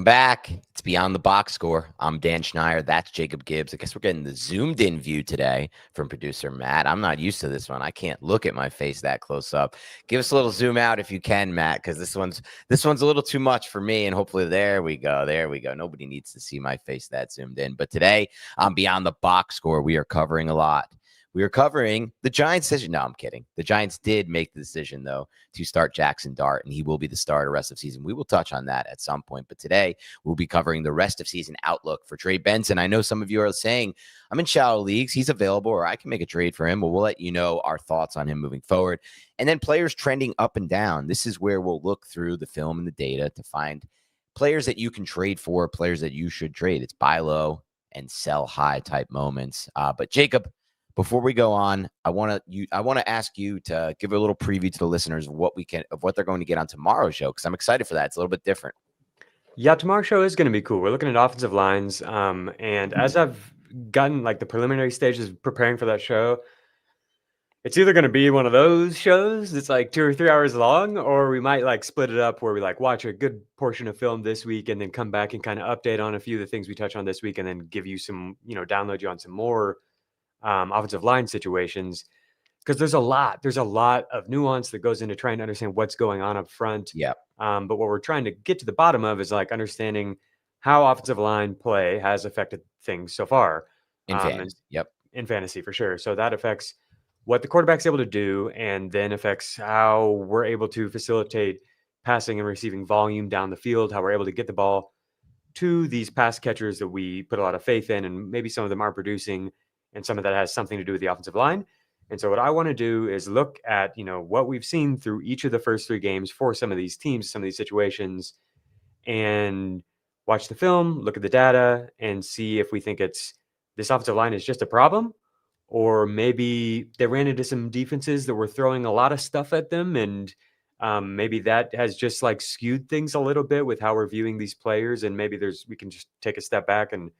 Welcome back. It's Beyond the Box Score. I'm Dan Schneier. That's Jacob Gibbs. I guess we're getting the zoomed in view today from producer Matt. I'm not used to this one. I can't look at my face that close up. Give us a little zoom out if you can, Matt, because this one's a little too much for me. And hopefully there we go. Nobody needs to see my face that zoomed in. But today on Beyond the Box Score, we are covering a lot. We are covering the Giants' decision. No, I'm kidding. The Giants did make the decision, though, to start Jaxson Dart, and he will be the starter rest of season. We will touch on that at some point. But today, we'll be covering the rest of season outlook for Trey Benson. I know some of you are saying, I'm in shallow leagues. He's available, or I can make a trade for him. But we'll let you know our thoughts on him moving forward. And then players trending up and down. This is where we'll look through the film and the data to find players that you can trade for, players that you should trade. It's buy low and sell high type moments. But Jacob, before we go on, I want to ask you to give a little preview to the listeners of what they're going to get on tomorrow's show, because I'm excited for that. It's a little bit different. Yeah, tomorrow's show is going to be cool. We're looking at offensive lines, and as I've gotten like the preliminary stages of preparing for that show, it's either going to be one of those shows that's like 2 or 3 hours long, or we might like split it up where we like watch a good portion of film this week and then come back and kind of update on a few of the things we touch on this week, and then give you some, download you on some more offensive line situations, because there's a lot of nuance that goes into trying to understand what's going on up front. Yeah. But what we're trying to get to the bottom of is like understanding how offensive line play has affected things so far. In fantasy. Yep. In fantasy for sure. So that affects what the quarterback's able to do, and then affects how we're able to facilitate passing and receiving volume down the field, how we're able to get the ball to these pass catchers that we put a lot of faith in, and maybe some of them aren't producing, and some of that has something to do with the offensive line. And so what I want to do is look at, what we've seen through each of the first 3 games for some of these teams, some of these situations, and watch the film, look at the data, and see if we think this offensive line is just a problem, or maybe they ran into some defenses that were throwing a lot of stuff at them, and maybe that has just like skewed things a little bit with how we're viewing these players, and maybe we can just take a step back and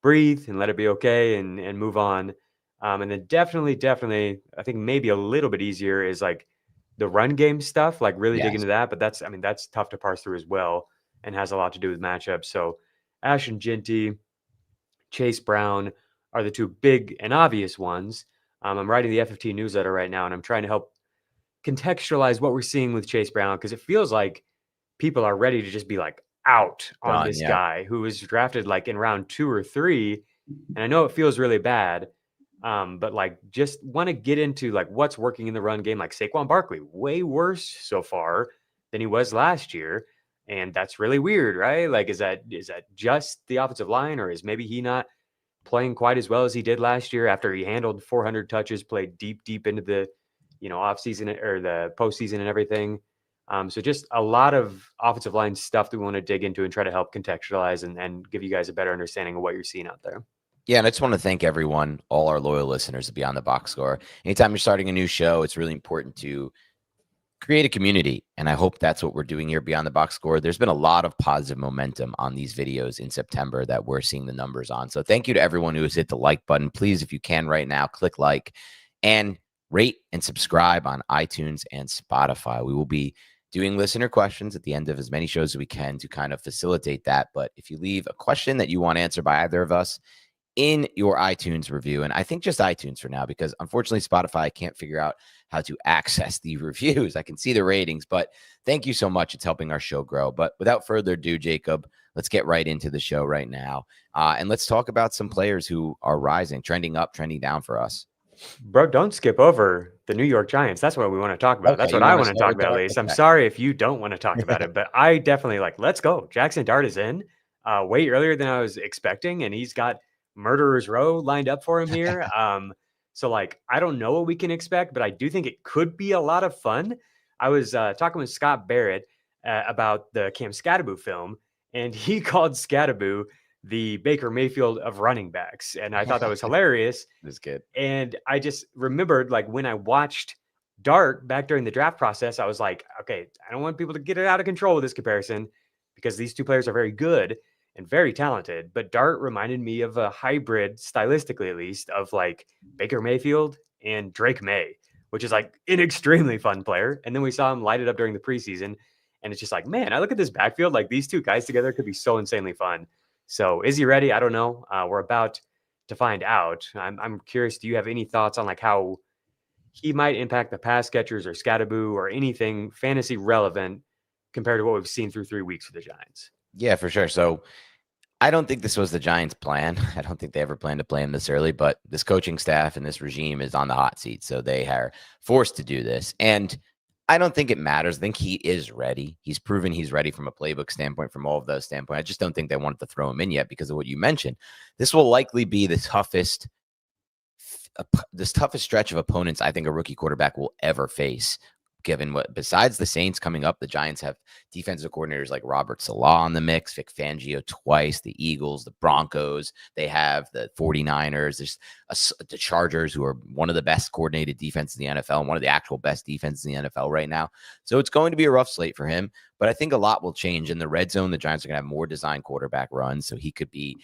breathe and let it be okay and move on. And then definitely, I think maybe a little bit easier is like the run game stuff, like really dig into that. But that's tough to parse through as well, and has a lot to do with matchups. So Ashton Jeanty, Chase Brown are the 2 big and obvious ones. I'm writing the FFT newsletter right now, and I'm trying to help contextualize what we're seeing with Chase Brown, because it feels like people are ready to just be like out on this guy who was drafted like in round 2 or 3. And I know it feels really bad, but like just want to get into like what's working in the run game. Like Saquon Barkley, way worse so far than he was last year. And that's really weird, right? Like, is that just the offensive line, or is maybe he not playing quite as well as he did last year after he handled 400 touches, played deep into the, off season or the postseason and everything. So just a lot of offensive line stuff that we want to dig into and try to help contextualize and give you guys a better understanding of what you're seeing out there. Yeah, and I just want to thank everyone, all our loyal listeners, Beyond the Box Score. Anytime you're starting a new show, it's really important to create a community, and I hope that's what we're doing here Beyond the Box Score. There's been a lot of positive momentum on these videos in September that we're seeing the numbers on. So thank you to everyone who has hit the like button. Please, if you can right now, click like and rate and subscribe on iTunes and Spotify. We will be doing listener questions at the end of as many shows as we can to kind of facilitate that. But if you leave a question that you want answered by either of us in your iTunes review, and I think just iTunes for now, because unfortunately Spotify can't figure out how to access the reviews. I can see the ratings, but thank you so much. It's helping our show grow. But without further ado, Jacob, let's get right into the show right now. And let's talk about some players who are rising, trending up, trending down for us. Bro, don't skip over the New York Giants. That's what we want to talk about. Okay, that's what I want to talk about, at least. I'm sorry if you don't want to talk about it, but I definitely let's go. Jaxson Dart is in way earlier than I was expecting, and he's got Murderer's Row lined up for him here. So I don't know what we can expect, but I do think it could be a lot of fun. I was talking with Scott Barrett about the Cam Skattebo film, and he called Skattebo the Baker Mayfield of running backs. And I thought that was hilarious. That's good. And I just remembered when I watched Dart back during the draft process, I was like, okay, I don't want people to get it out of control with this comparison, because these 2 players are very good and very talented. But Dart reminded me of a hybrid, stylistically at least, of Baker Mayfield and Drake May, which is an extremely fun player. And then we saw him light it up during the preseason. And it's just like, man, I look at this backfield, like these two guys together could be so insanely fun. So is he ready? I don't know. We're about to find out. I'm curious, do you have any thoughts on like how he might impact the pass catchers or Skattebo or anything fantasy relevant compared to what we've seen through 3 weeks for the Giants? Yeah, for sure. So I don't think this was the Giants' plan. I don't think they ever planned to play him this early, but this coaching staff and this regime is on the hot seat. So they are forced to do this. And I don't think it matters. I think he is ready. He's proven he's ready from a playbook standpoint, from all of those standpoints. I just don't think they wanted to throw him in yet because of what you mentioned. This will likely be the toughest stretch of opponents I think a rookie quarterback will ever face. Given what, besides the Saints coming up, the Giants have defensive coordinators like Robert Saleh on the mix, Vic Fangio twice, the Eagles, the Broncos. They have the 49ers. There's the Chargers, who are one of the best coordinated defenses in the NFL and one of the actual best defenses in the NFL right now. So it's going to be a rough slate for him, but I think a lot will change. In the red zone, the Giants are going to have more design quarterback runs, so he could be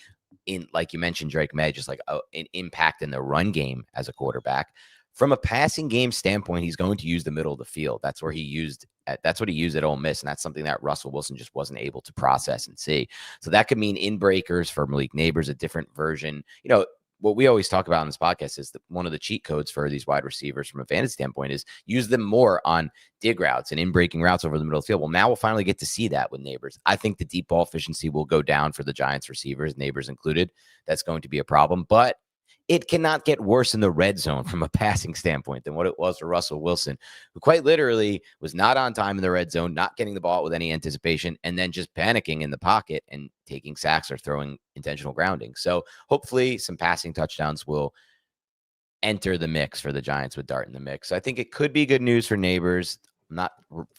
in, like you mentioned, Drake May, just like an impact in the run game as a quarterback. From a passing game standpoint, he's going to use the middle of the field. That's what he used at Ole Miss, and that's something that Russell Wilson just wasn't able to process and see. So that could mean in breakers for Malik Neighbors, a different version. You know, what we always talk about on this podcast is that one of the cheat codes for these wide receivers from a fantasy standpoint is use them more on dig routes and in breaking routes over the middle of the field. Well, now we'll finally get to see that with Neighbors. I think the deep ball efficiency will go down for the Giants receivers, Neighbors included. That's going to be a problem, but it cannot get worse in the red zone from a passing standpoint than what it was for Russell Wilson, who quite literally was not on time in the red zone, not getting the ball with any anticipation, and then just panicking in the pocket and taking sacks or throwing intentional grounding. So hopefully some passing touchdowns will enter the mix for the Giants with Dart in the mix. So I think it could be good news for Neighbors. I'm not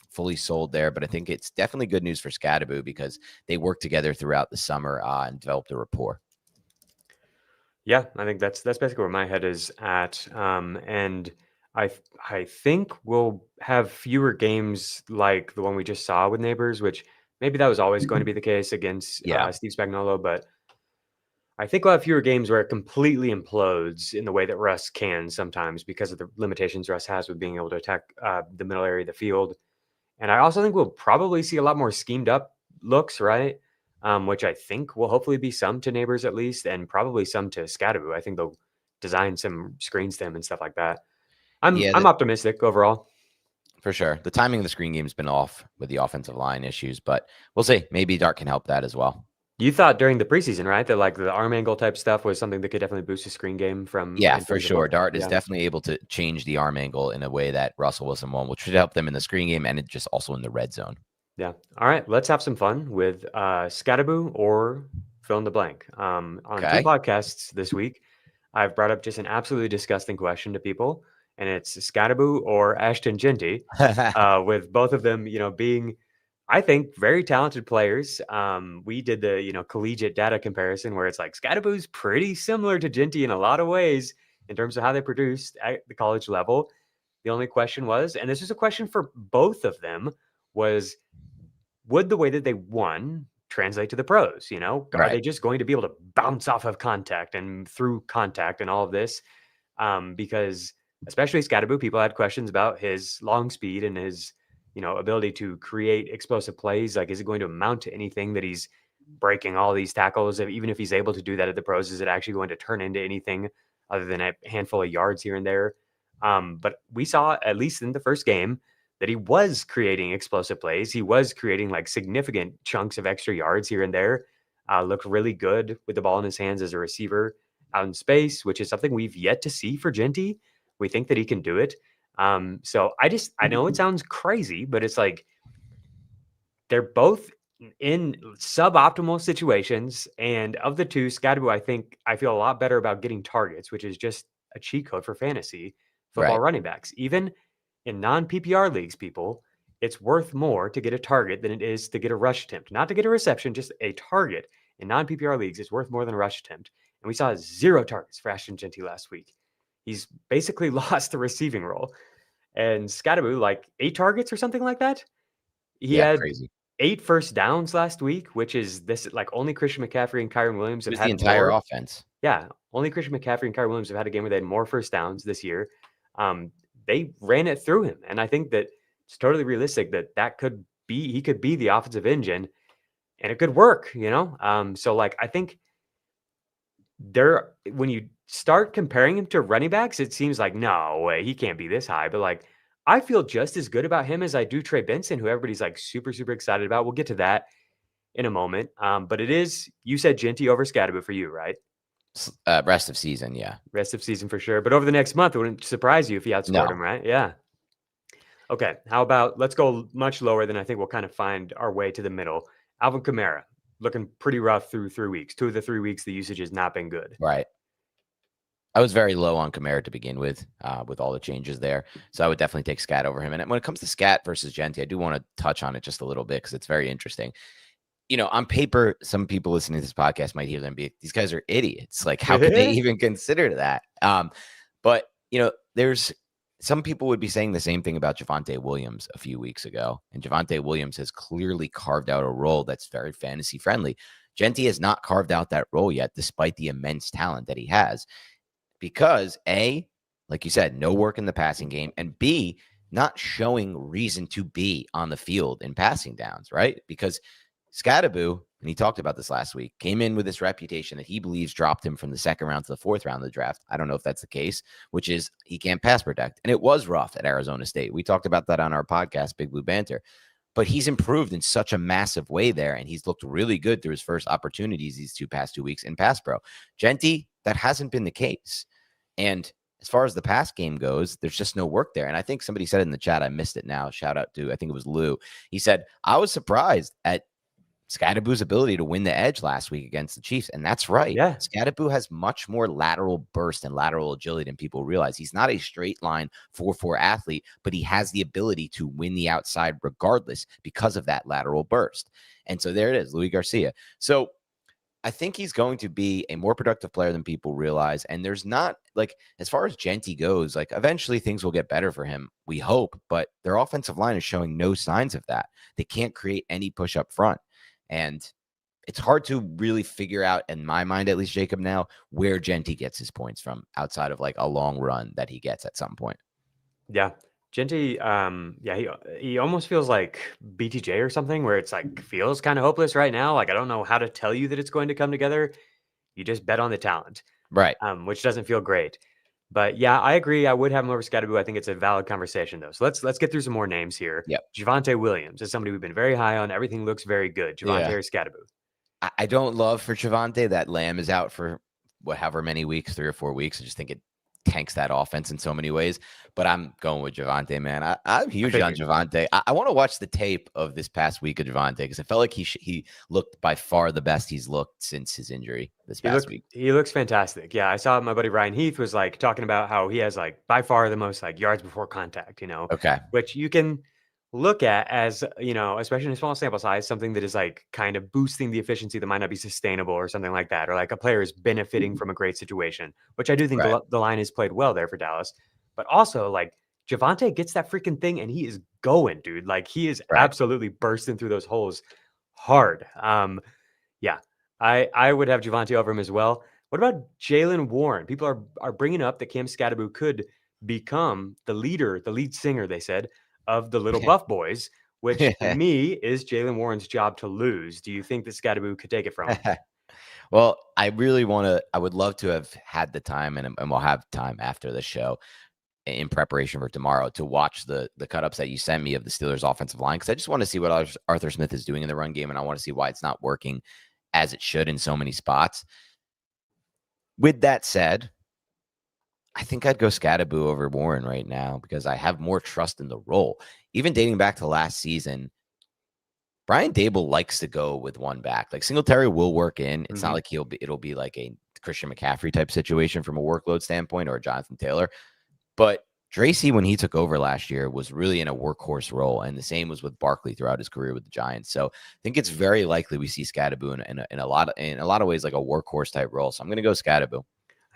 fully sold there, but I think it's definitely good news for Skattebo because they worked together throughout the summer and developed a rapport. Yeah, I think that's basically where my head is at. And I think we'll have fewer games like the one we just saw with Neighbors, which maybe that was always going to be the case against Steve Spagnuolo, but I think we'll have fewer games where it completely implodes in the way that Russ can sometimes because of the limitations Russ has with being able to attack the middle area of the field. And I also think we'll probably see a lot more schemed up looks, right? Which I think will hopefully be some to Neighbors at least, and probably some to Skattebo. I think they'll design some screens to him and stuff like that. I'm optimistic overall. For sure. The timing of the screen game has been off with the offensive line issues, but we'll see. Maybe Dart can help that as well. You thought during the preseason, right, that like the arm angle type stuff was something that could definitely boost the screen game from. Yeah, for sure. Dart is definitely able to change the arm angle in a way that Russell Wilson won't, which should help them in the screen game and just also in the red zone. Yeah. All right. Let's have some fun with Skattebo or fill in the blank. On 2 podcasts this week, I've brought up just an absolutely disgusting question to people, and it's Skattebo or Ashton Jeanty, with both of them, being, I think, very talented players. We did the, collegiate data comparison where it's like Skattebo's pretty similar to Jeanty in a lot of ways in terms of how they produced at the college level. The only question was, and this is a question for both of them, was would the way that they won translate to the pros? Are they just going to be able to bounce off of contact and through contact and all of this? Because especially Skattebo, people had questions about his long speed and his, ability to create explosive plays. Like, is it going to amount to anything that he's breaking all these tackles? Even if he's able to do that at the pros, is it actually going to turn into anything other than a handful of yards here and there? But we saw, at least in the first game, that he was creating explosive plays. He was creating like significant chunks of extra yards here and there. Looked really good with the ball in his hands as a receiver out in space, which is something we've yet to see for Jeanty. We think that he can do it. So I know it sounds crazy, but it's like they're both in suboptimal situations. And of the two, Skattebo, I feel a lot better about getting targets, which is just a cheat code for fantasy football running backs. Even in non-PPR leagues, people, it's worth more to get a target than it is to get a rush attempt. Not to get a reception, just a target. In non-PPR leagues, it's worth more than a rush attempt. And we saw 0 targets for Ashton Jeanty last week. He's basically lost the receiving role. And Skattebo, like 8 targets or something like that. He had crazy. 8 first downs last week, which is this, like, only Christian McCaffrey and Kyren Williams have had the entire offense. Yeah, only Christian McCaffrey and Kyren Williams have had a game where they had more first downs this year. They ran it through him. And I think that it's totally realistic that could he could be the offensive engine, and it could work, So like I think when you start comparing him to running backs, it seems like no way he can't be this high. But like I feel just as good about him as I do Trey Benson, who everybody's like super excited about. We'll get to that in a moment. But you said Genty over Skattebo for you, right? Rest of season, yeah. Rest of season for sure. But over the next month, it wouldn't surprise you if he outscored him, right? Yeah. Okay. How about let's go much lower than I think we'll kind of find our way to the middle. Alvin Kamara looking pretty rough through 3 weeks. 2 of the 3 weeks, the usage has not been good. Right. I was very low on Kamara to begin with all the changes there. So I would definitely take Scat over him. And when it comes to Scat versus Genty, I do want to touch on it just a little bit because it's very interesting. On paper, some people listening to this podcast might hear them be, these guys are idiots. Like, how could they even consider that? But, there's some people would be saying the same thing about Javonte Williams a few weeks ago. And Javonte Williams has clearly carved out a role that's very fantasy friendly. Genty has not carved out that role yet, despite the immense talent that he has. Because A, like you said, no work in the passing game, and B, not showing reason to be on the field in passing downs, right? Because Skattebo, and he talked about this last week, came in with this reputation that he believes dropped him from the 2nd round to the 4th round of the draft. I don't know if that's the case, which is he can't pass protect. And it was rough at Arizona State. We talked about that on our podcast, Big Blue Banter. But he's improved in such a massive way there, and he's looked really good through his first opportunities these past 2 weeks in pass pro. Genty, that hasn't been the case. And as far as the pass game goes, there's just no work there. And I think somebody said in the chat, I missed it now. Shout out to, I think it was Lou. He said, I was surprised at Skattebo's ability to win the edge last week against the Chiefs. And that's right. Yeah. Skattebo has much more lateral burst and lateral agility than people realize. He's not a straight line 4-4 athlete, but he has the ability to win the outside regardless because of that lateral burst. And so there it is, Louis Garcia. So I think he's going to be a more productive player than people realize. And there's not, like, as far as Genty goes, like, eventually things will get better for him, we hope, but their offensive line is showing no signs of that. They can't create any push up front. And it's hard to really figure out, in my mind, at least, Jacob, now, where Genty gets his points from outside of like a long run that he gets at some point. Yeah. Genty, he almost feels like BTJ or something, where it's like feels kind of hopeless right now. Like, I don't know how to tell you that it's going to come together. You just bet on the talent, right? Which doesn't feel great. But yeah, I agree. I would have him over Skattebo. I think it's a valid conversation though. So let's get through some more names here. Yep. Javonte Williams is somebody we've been very high on. Everything looks very good. Javonte or Skattebo? I don't love for Javonte that Lamb is out for however many weeks, 3 or 4 weeks. I just think it tanks that offense in so many ways, but I'm going with Javonte, man. I'm huge on Javonte. I want to watch the tape of this past week of Javonte because I felt like he looked by far the best he's looked since his injury this past week. He looks fantastic. Yeah, I saw my buddy Ryan Heath was like talking about how he has like by far the most like yards before contact, Okay. Which you can look at as, especially in a small sample size, something that is like kind of boosting the efficiency that might not be sustainable or something like that, or like a player is benefiting from a great situation, which I do think the line has played well there for Dallas. But also like Javonte gets that freaking thing and he is going, dude. Like he is absolutely bursting through those holes hard. Yeah, I would have Javonte over him as well. What about Jaylen Warren? People are bringing up that Cam Skattebo could become the lead singer, they said, of the Little Buff Boys, which to me is Jaylen Warren's job to lose. Do you think that Skattebo could take it from him? Well, I would love to have had the time, and we'll have time after the show in preparation for tomorrow to watch the cut-ups that you send me of the Steelers offensive line, because I just want to see what Arthur Smith is doing in the run game, and I want to see why it's not working as it should in so many spots. With that said, I think I'd go Skattebo over Warren right now because I have more trust in the role. Even dating back to last season, Brian Daboll likes to go with one back. Like Singletary will work in. It's not like it'll be like a Christian McCaffrey type situation from a workload standpoint or a Jonathan Taylor. But Tracy, when he took over last year, was really in a workhorse role. And the same was with Barkley throughout his career with the Giants. So I think it's very likely we see Skattebo in a lot of ways like a workhorse type role. So I'm going to go Skattebo.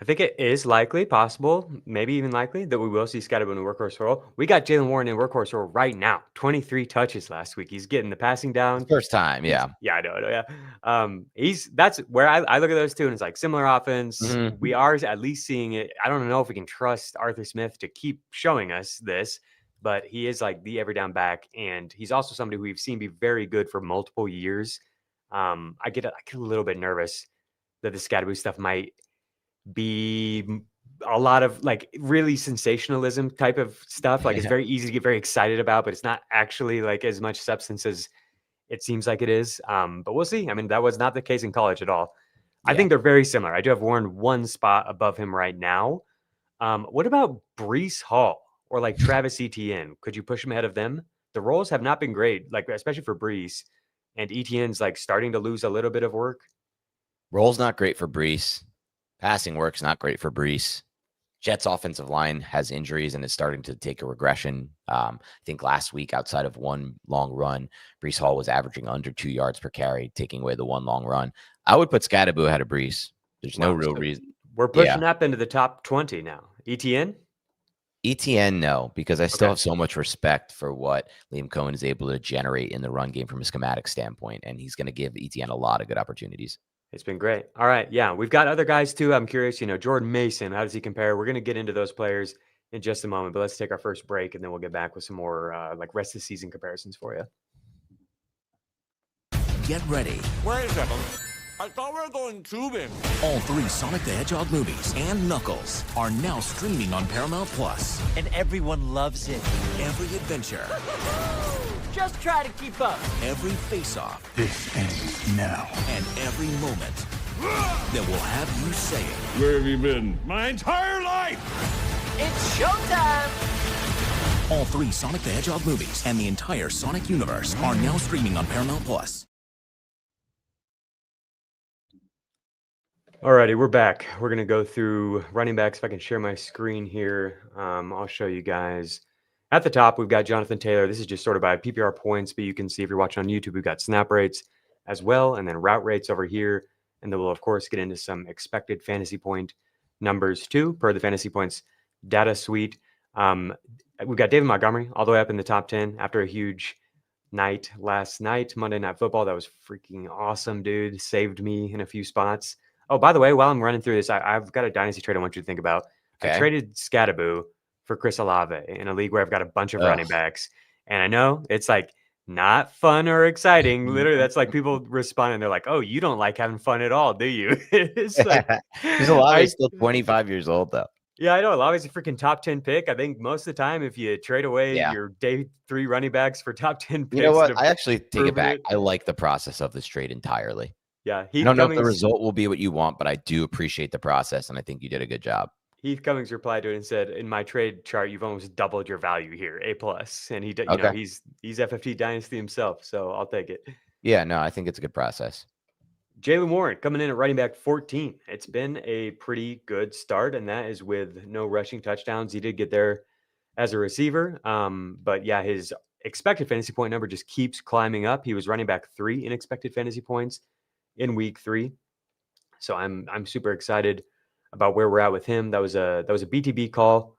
I think it is likely, possible, maybe even likely that we will see Skattebo in a workhorse role. We got Jaylen Warren in a workhorse role right now. 23 touches last week. He's getting the passing down. First time, yeah. Yeah, I know. Yeah. That's where I look at those two, and it's like similar offense. Mm-hmm. We are at least seeing it. I don't know if we can trust Arthur Smith to keep showing us this, but he is like the every down back, and he's also somebody who we've seen be very good for multiple years. I get a little bit nervous that the Skattebo stuff might be a lot of like really sensationalism type of stuff. Like it's very easy to get very excited about, but it's not actually like as much substance as it seems like it is. But we'll see. I mean, that was not the case in college at all. I think they're very similar. I do have Warren one spot above him right now. What about Breece Hall or like Travis Etienne? Could you push him ahead of them? The roles have not been great, like especially for Breece, and Etienne's like starting to lose a little bit of work. Role's not great for Breece. Passing work's not great for Breece. Jets offensive line has injuries and is starting to take a regression. I think last week, outside of one long run, Breece Hall was averaging under 2 yards per carry, taking away the one long run. I would put Skattebo ahead of Breece. There's no real reason. We're pushing up into the top 20 now. Etienne? Etienne, no, because I still have so much respect for what Liam Cohen is able to generate in the run game from a schematic standpoint, and he's going to give Etienne a lot of good opportunities. It's been great. All right. Yeah. We've got other guys too. I'm curious, Jordan Mason, how does he compare? We're going to get into those players in just a moment, but let's take our first break and then we'll get back with some more like rest of the season comparisons for you. Get ready. Wait a second. I thought we were going tubing. All 3 Sonic the Hedgehog movies and Knuckles are now streaming on Paramount Plus. And everyone loves it. Every adventure. Just try to keep up. Every face-off. This ends now. And every moment that will have you saying, Where have you been? My entire life! It's showtime! All 3 Sonic the Hedgehog movies and the entire Sonic universe are now streaming on Paramount Plus. Alrighty, we're back. We're going to go through running backs. If I can share my screen here, I'll show you guys. At the top, we've got Jonathan Taylor. This is just sort of by PPR points, but you can see if you're watching on YouTube, we've got snap rates as well, and then route rates over here. And then we'll, of course, get into some expected fantasy point numbers too, per the fantasy points data suite. We've got David Montgomery all the way up in the top 10 after a huge night last night, Monday Night Football. That was freaking awesome, dude. Saved me in a few spots. Oh, by the way, while I'm running through this, I've got a dynasty trade I want you to think about. Okay. I traded Skattebo for Chris Olave in a league where I've got a bunch of running backs. And I know it's like not fun or exciting. Literally, that's like people respond and they're like, oh, you don't like having fun at all, do you? It's like, Chris Olave is still 25 years old, though. Yeah, I know. Olave's a freaking top 10 pick. I think most of the time, if you trade away your day 3 running backs for top 10 picks. You know what? I actually take it back. I like the process of this trade entirely. Yeah, I don't know if the result will be what you want, but I do appreciate the process, and I think you did a good job. Heath Cummings replied to it and said, "In my trade chart, you've almost doubled your value here, A+." And he, he's FFT Dynasty himself, so I'll take it. Yeah, no, I think it's a good process. Jaylen Warren coming in at running back 14. It's been a pretty good start, and that is with no rushing touchdowns. He did get there as a receiver, but yeah, his expected fantasy point number just keeps climbing up. He was running back 3 in expected fantasy points in week 3. So I'm super excited about where we're at with him. That was a BTB call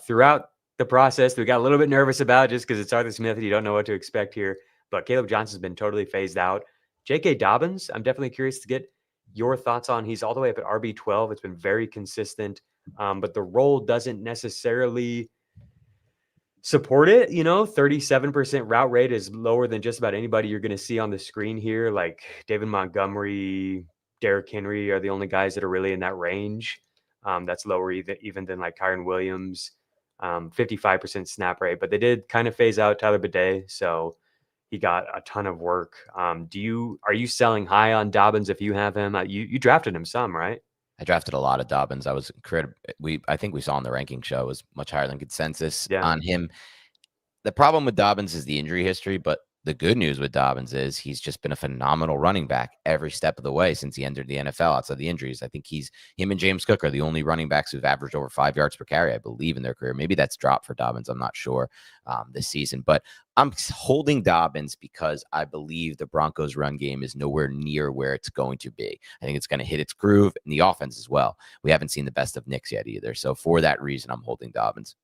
throughout the process. We got a little bit nervous about just because it's Arthur Smith and you don't know what to expect here. But Caleb Johnson's been totally phased out. J.K. Dobbins, I'm definitely curious to get your thoughts on. He's all the way up at RB 12. It's been very consistent, but the role doesn't necessarily support it. 37% route rate is lower than just about anybody you're going to see on the screen here. Like David Montgomery, Derrick Henry are the only guys that are really in that range. That's lower even than like Kyron Williams, 55% snap rate. But they did kind of phase out Tyler Bidet, so he got a ton of work. Are you selling high on Dobbins if you have him? You drafted him some, right? I drafted a lot of Dobbins. I think we saw on the ranking show it was much higher than consensus on him. The problem with Dobbins is the injury history, but the good news with Dobbins is he's just been a phenomenal running back every step of the way since he entered the NFL outside the injuries. I think him and James Cook are the only running backs who've averaged over 5 yards per carry, I believe, in their career. Maybe that's dropped for Dobbins. I'm not sure this season, but I'm holding Dobbins because I believe the Broncos run game is nowhere near where it's going to be. I think it's going to hit its groove in the offense as well. We haven't seen the best of Knicks yet either. So for that reason, I'm holding Dobbins.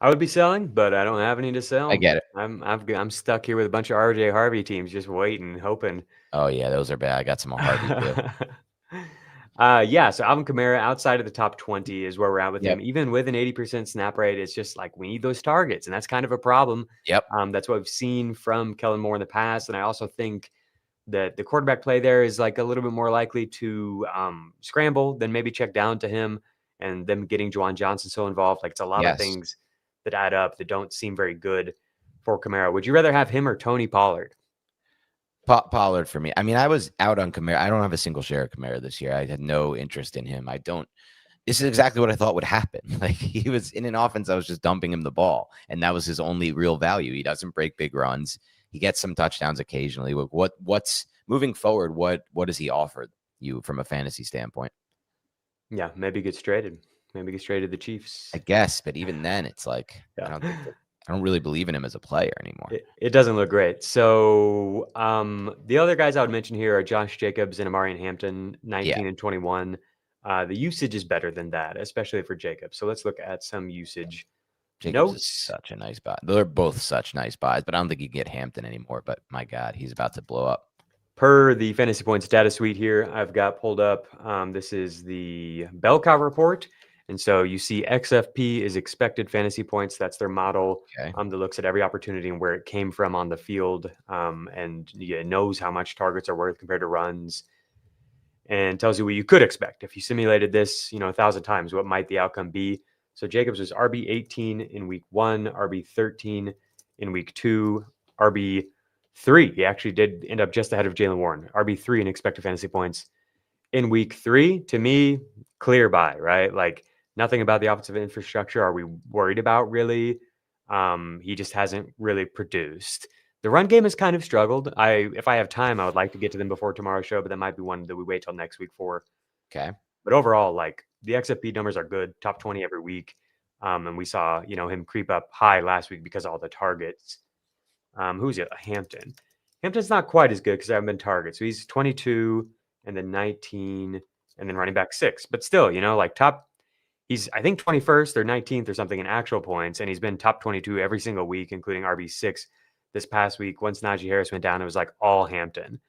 I would be selling, but I don't have any to sell. I get it. I'm stuck here with a bunch of RJ Harvey teams, just waiting, hoping. Oh yeah, those are bad. I got some on Harvey too. Yeah, so Alvin Kamara outside of the top 20 is where we're at with Yep. him. Even with an 80% snap rate, it's just like we need those targets, and that's kind of a problem. Yep. That's what we've seen from Kellen Moore in the past, and I also think that the quarterback play there is like a little bit more likely to scramble than maybe check down to him, and them getting Juwan Johnson so involved. Like it's a lot of Yes. things that add up that don't seem very good for Kamara. Would you rather have him or Tony Pollard? Pollard for me. I mean, I was out on Kamara. I don't have a single share of Kamara this year. I had no interest in him. This is exactly what I thought would happen. Like he was in an offense, I was just dumping him the ball, and that was his only real value. He doesn't break big runs. He gets some touchdowns occasionally. What's moving forward? What does he offer you from a fantasy standpoint? Yeah, maybe gets traded. Maybe gets traded to the Chiefs. I guess, but even then, it's like Yeah. I don't really believe in him as a player anymore. It doesn't look great. So the other guys I would mention here are Josh Jacobs and Amari Hampton, 19 and 21. The usage is better than that, especially for Jacobs. So let's look at some usage. Jacobs is such a nice buy. They're both such nice buys, but I don't think you can get Hampton anymore. But my God, he's about to blow up. Per the Fantasy Points data suite here, I've got pulled up. This is the bell cow report. And so you see XFP is expected fantasy points. That's their model that looks at every opportunity and where it came from on the field, and it knows how much targets are worth compared to runs, and tells you what you could expect. If you simulated this, 1,000 times, what might the outcome be? So Jacobs was RB 18 in week 1, RB 13 in week 2, RB 3. He actually did end up just ahead of Jalen Warren. RB 3 in expected fantasy points in week 3. To me, clear buy, right? Like, nothing about the offensive infrastructure are we worried about, really. He just hasn't really produced. The run game has kind of struggled. If I have time, I would like to get to them before tomorrow's show, but that might be one that we wait till next week for. Okay. But overall, like the XFP numbers are good, top 20 every week. And we saw, him creep up high last week because of all the targets. Who's it? Hampton. Hampton's not quite as good because there haven't been targets. So he's 22 and then 19 and then running back 6. But still, like top. He's, I think, 21st or 19th or something in actual points, and he's been top 22 every single week, including RB6 this past week. Once Najee Harris went down, it was like all Hampton.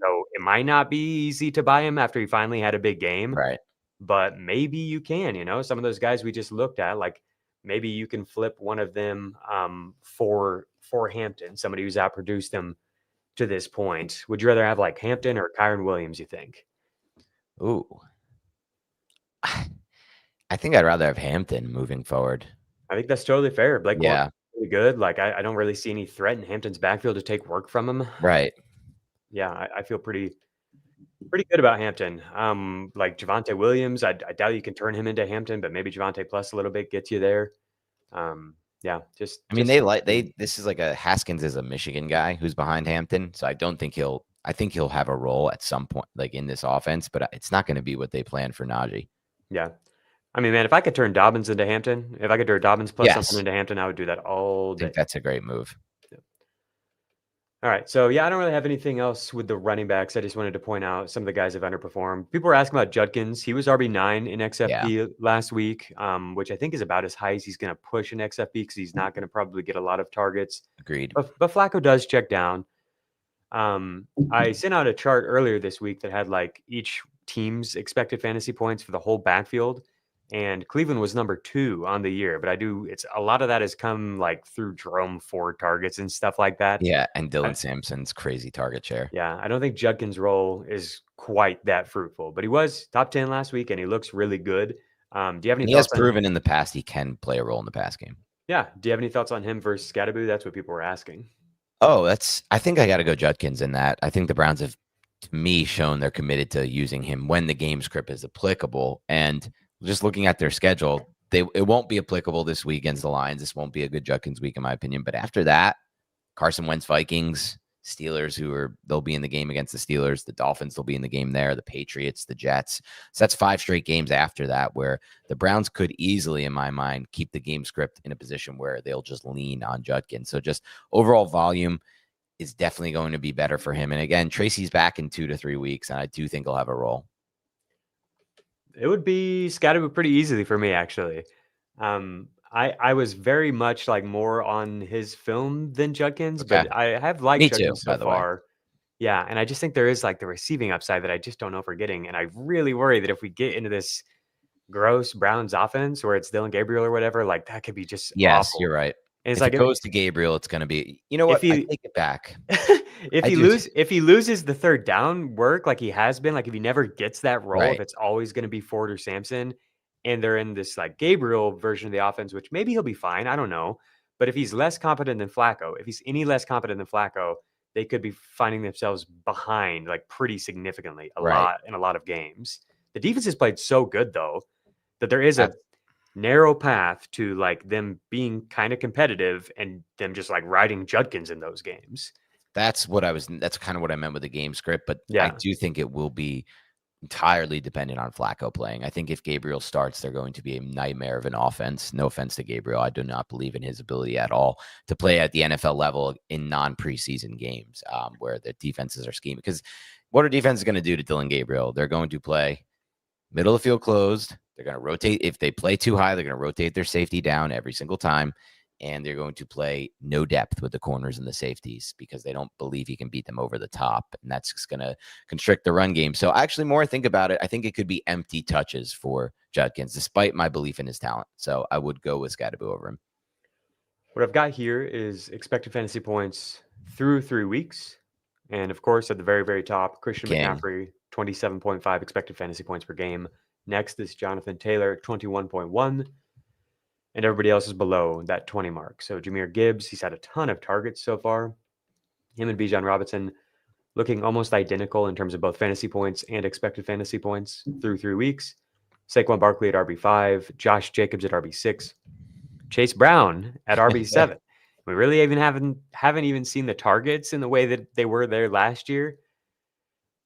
So it might not be easy to buy him after he finally had a big game, Right? But maybe you can. Some of those guys we just looked at, like maybe you can flip one of them for Hampton, somebody who's outproduced them to this point. Would you rather have like Hampton or Kyron Williams? You think? Ooh. I think I'd rather have Hampton moving forward. I think that's totally fair. Blake Yeah. Bortles is really good. Like I don't really see any threat in Hampton's backfield to take work from him. Right. Yeah, I feel pretty good about Hampton. Like Javonte Williams, I doubt you can turn him into Hampton, but maybe Javonte plus a little bit gets you there. Yeah, this is like a Haskins is a Michigan guy who's behind Hampton, so I think he'll have a role at some point, like in this offense, but it's not going to be what they plan for Najee. Yeah. I mean, man, if I could turn Dobbins into Hampton, if I could turn Dobbins plus something into Hampton, I would do that all day. I think that's a great move. Yeah. All right. So, yeah, I don't really have anything else with the running backs. I just wanted to point out some of the guys have underperformed. People were asking about Judkins. He was RB9 in XFP last week, which I think is about as high as he's going to push in XFP because he's not going to probably get a lot of targets. Agreed. But Flacco does check down. I sent out a chart earlier this week that had like each team's expected fantasy points for the whole backfield. And Cleveland was number 2 on the year, but it's a lot of that has come like through Jerome Ford targets and stuff like that. Yeah, and Dylan Sampson's crazy target share. Yeah, I don't think Judkins' role is quite that fruitful, but he was top 10 last week, and he looks really good. Do you have any? He has proven in the past he can play a role in the pass game. Yeah. Do you have any thoughts on him versus Skattebo? That's what people were asking. Oh, I think I got to go Judkins in that. I think the Browns have, to me, shown they're committed to using him when the game script is applicable, and just looking at their schedule, it won't be applicable this week against the Lions. This won't be a good Judkins week, in my opinion. But after that, Carson Wentz, Vikings, Steelers, they'll be in the game against the Steelers. The Dolphins will be in the game there. The Patriots, the Jets. So that's 5 straight games after that where the Browns could easily, in my mind, keep the game script in a position where they'll just lean on Judkins. So just overall volume is definitely going to be better for him. And again, Tracy's back in 2 to 3 weeks, and I do think he'll have a role. It would be Skattebo pretty easily for me, actually. I was very much like more on his film than Judkins, but I have liked Judkins so far. Yeah, and I just think there is like the receiving upside that I just don't know if we're getting. And I really worry that if we get into this gross Browns offense where it's Dylan Gabriel or whatever, like that could be just Yes, awful. you're right. And it's If like it goes to Gabriel, it's going to be. You know what? if I he take it back. if I he do. if he loses the third down work like he has been, like if he never gets that role, if Right. it's always going to be Ford or Sampson, and they're in this like Gabriel version of the offense, which maybe he'll be fine. I don't know. But if he's less competent than Flacco, if he's any less competent than Flacco, they could be finding themselves behind like pretty significantly Right. in a lot of games. The defense has played so good though that there is a That's narrow path to like them being kind of competitive and them just like riding Judkins in those games. that's kind of what I meant with the game script, but I Yeah. do think it will be entirely dependent on Flacco playing. I think if Gabriel starts, they're going to be a nightmare of an offense. No offense to Gabriel. I do not believe in his ability at all to play at the NFL level in non-preseason games where the defenses are scheming. Because what are defenses going to do to Dylan Gabriel? They're going to play middle of field closed. They're going to rotate. If they play too high, they're going to rotate their safety down every single time. And they're going to play no depth with the corners and the safeties because they don't believe he can beat them over the top. And that's just going to constrict the run game. So actually, more I think about it, I think it could be empty touches for Judkins, despite my belief in his talent. So I would go with Skattebo over him. What I've got here is expected fantasy points through 3 weeks. And of course, at the very, very top, Christian King. McCaffrey, 27.5 expected fantasy points per game. Next is Jonathan Taylor, 21.1. And everybody else is below that 20 mark. So Jahmyr Gibbs, he's had a ton of targets so far. Him and Bijan Robinson looking almost identical in terms of both fantasy points and expected fantasy points through 3 weeks. Saquon Barkley at RB5, Josh Jacobs at RB6, Chase Brown at RB7. We really even haven't even seen the targets in the way that they were there last year.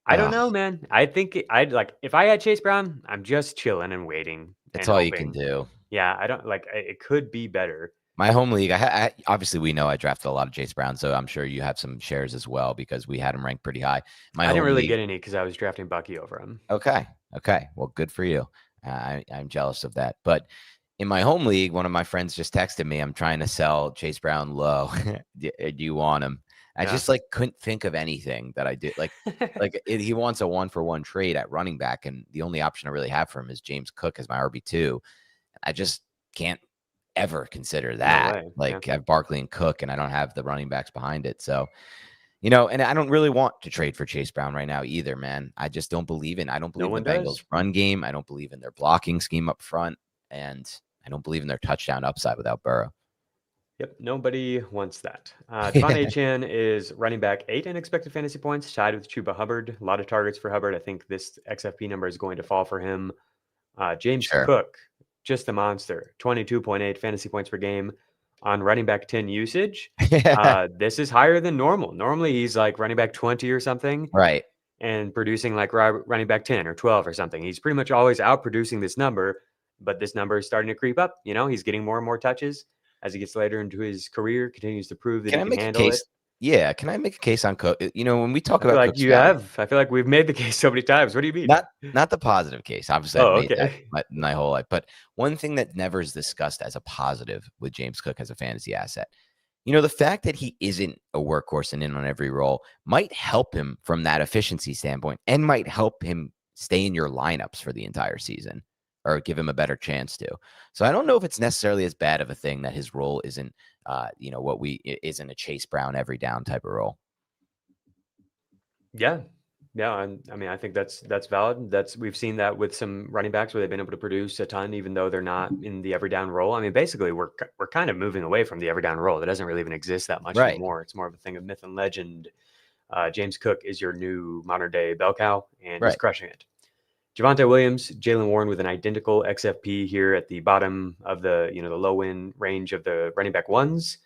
I don't know, man. I think I'd like if I had Chase Brown, I'm just chilling and waiting. That's and all hoping. you can do. Yeah, I don't like it could be better. My home league, I obviously we know I drafted a lot of Chase Brown, so I'm sure you have some shares as well because we had him ranked pretty high. I didn't really get any because I was drafting Bucky over him. Okay. Well, good for you. I'm jealous of that. But in my home league, one of my friends just texted me, I'm trying to sell Chase Brown low. Do you want him? I just like couldn't think of anything that I did. Like he wants a 1-for-1 trade at running back, and the only option I really have for him is James Cook as my RB2. I just can't ever consider that. I have Barkley and Cook, and I don't have the running backs behind it. So, and I don't really want to trade for Chase Brown right now either, man. I just don't believe in. I don't believe in the Bengals run game. I don't believe in their blocking scheme up front, and I don't believe in their touchdown upside without Burrow. Yep, nobody wants that. Devon Achane is running back 8 in expected fantasy points, tied with Chuba Hubbard. A lot of targets for Hubbard. I think this XFP number is going to fall for him. James Cook, just a monster, 22.8 fantasy points per game on running back 10 usage. This is higher than normal. Normally, he's like running back 20 or something. Right. And producing like running back 10 or 12 or something. He's pretty much always outproducing this number, but this number is starting to creep up. He's getting more and more touches. As he gets later into his career, continues to prove that he can handle it. Yeah, can I make a case on Cook? When we talk about like I feel like we've made the case so many times. What do you mean? Not the positive case. Obviously, I've made that my whole life. But one thing that never is discussed as a positive with James Cook as a fantasy asset, the fact that he isn't a workhorse and in on every role might help him from that efficiency standpoint and might help him stay in your lineups for the entire season, or give him a better chance to. So I don't know if it's necessarily as bad of a thing that his role isn't, isn't a Chase Brown every down type of role. Yeah. And I mean, I think that's valid. We've seen that with some running backs where they've been able to produce a ton, even though they're not in the every down role. I mean, basically we're kind of moving away from the every down role. That doesn't really even exist that much anymore. It's more of a thing of myth and legend. James Cook is your new modern day bell cow, and he's crushing it. Javonte Williams, Jaylen Warren with an identical XFP here at the bottom of the the low end range of the running back ones.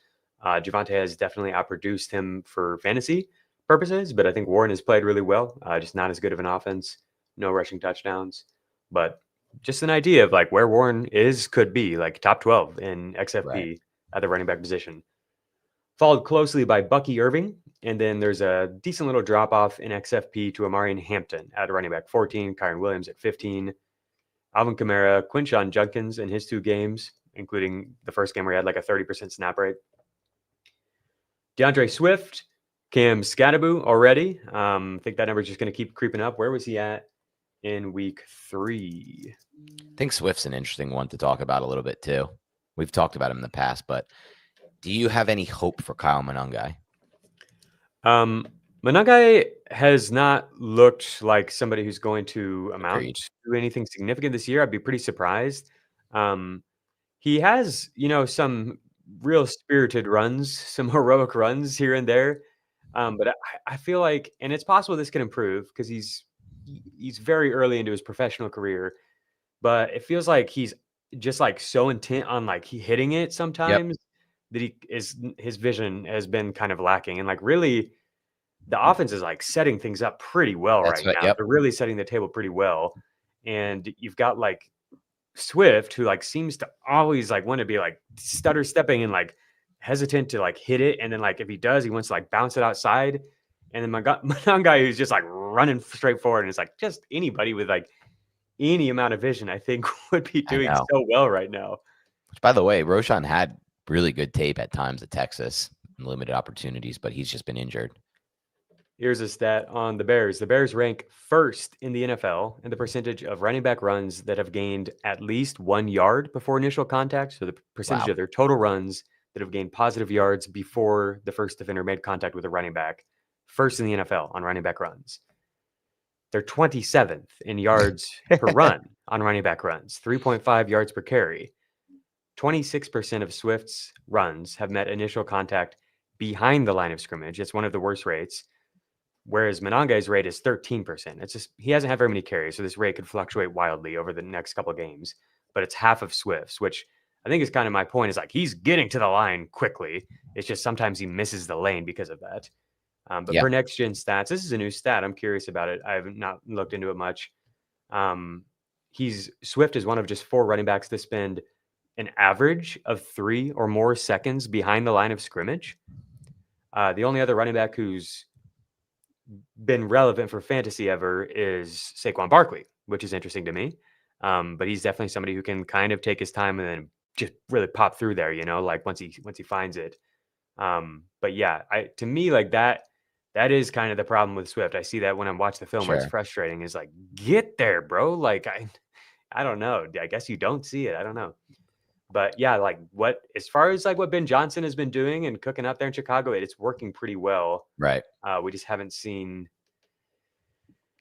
Javonte has definitely outproduced him for fantasy purposes, but I think Warren has played really well. Just not as good of an offense, no rushing touchdowns, but just an idea of like where Warren could be like top 12 in XFP at the running back position. Followed closely by Bucky Irving. And then there's a decent little drop off in XFP to Amarian Hampton at running back 14, Kyron Williams at 15, Alvin Kamara, Quinshon Judkins in his 2 games, including the first game where he had like a 30% snap rate. DeAndre Swift, Cam Skattebo already. I think that number is just going to keep creeping up. Where was he at in week 3? I think Swift's an interesting one to talk about a little bit too. We've talked about him in the past, but do you have any hope for Kyle Monangai? Monangai has not looked like somebody who's going to amount Agreed. to anything significant this year. I'd be pretty surprised. He has, some real spirited runs, some heroic runs here and there. But I feel like, and it's possible this can improve because he's very early into his professional career, but it feels like he's just like so intent on like hitting it sometimes that his vision has been kind of lacking. And like really the offense is like setting things up pretty well now. They're really setting the table pretty well. And you've got like Swift, who like seems to always like want to be like stutter stepping and like hesitant to like hit it, and then like if he does, he wants to like bounce it outside. And then my guy who's just like running straight forward, and it's like just anybody with like any amount of vision, I think, would be doing so well right now. Which, by the way, Roshan had really good tape at times at Texas, and limited opportunities, but he's just been injured. Here's a stat on the Bears. The Bears rank first in the NFL in the percentage of running back runs that have gained at least 1 yard before initial contact. So the percentage of their total runs that have gained positive yards before the first defender made contact with a running back. First in the NFL on running back runs. They're 27th in yards per run on running back runs, 3.5 yards per carry. 26% of Swift's runs have met initial contact behind the line of scrimmage. It's one of the worst rates. Whereas Monangai's rate is 13%. It's just he hasn't had very many carries, so this rate could fluctuate wildly over the next couple of games. But it's half of Swift's, which I think is kind of my point. Is like he's getting to the line quickly. It's just sometimes he misses the lane because of that. But for next gen stats, this is a new stat. I'm curious about it. I have not looked into it much. Swift is one of just 4 running backs to spend an average of 3 or more seconds behind the line of scrimmage. The only other running back who's been relevant for fantasy ever is Saquon Barkley, which is interesting to me. But he's definitely somebody who can kind of take his time and then just really pop through there, like once he finds it. But yeah, to me, like that is kind of the problem with Swift. I see that when I watch the film where it's frustrating. Is like, get there, bro. Like I don't know. I guess you don't see it. I don't know. But yeah, like as far as like what Ben Johnson has been doing and cooking up there in Chicago, it's working pretty well. Right. We just haven't seen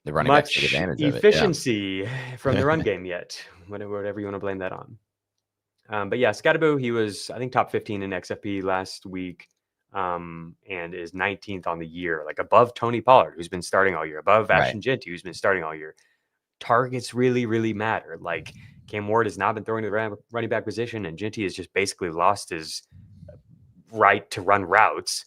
the running much take advantage efficiency from the run game yet, whatever you want to blame that on. But yeah, Skattebo, he was, I think, top 15 in XFP last week, and is 19th on the year, like above Tony Pollard, who's been starting all year, above Ashton Jeanty, who's been starting all year. Targets really, really matter. Like Cam Ward has not been throwing to the running back position, and Jeanty has just basically lost his right to run routes.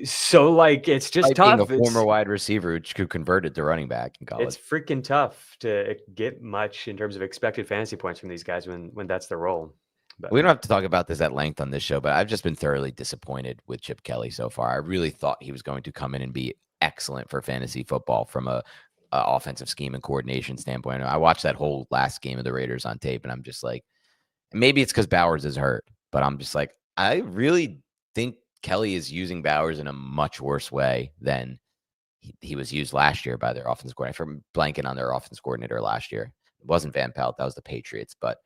So like it's just tough. Being a former wide receiver who converted to running back in college, it's freaking tough to get much in terms of expected fantasy points from these guys when that's their role. But we don't have to talk about this at length on this show, but I've just been thoroughly disappointed with Chip Kelly so far. I really thought he was going to come in and be excellent for fantasy football from a offensive scheme and coordination standpoint. I watched that whole last game of the Raiders on tape, and I'm just like, maybe it's because Bowers is hurt, but I'm just like, I really think Kelly is using Bowers in a much worse way than he was used last year by their offensive coordinator. I'm blanking on their offensive coordinator last year. It wasn't Van Pelt. That was the Patriots. But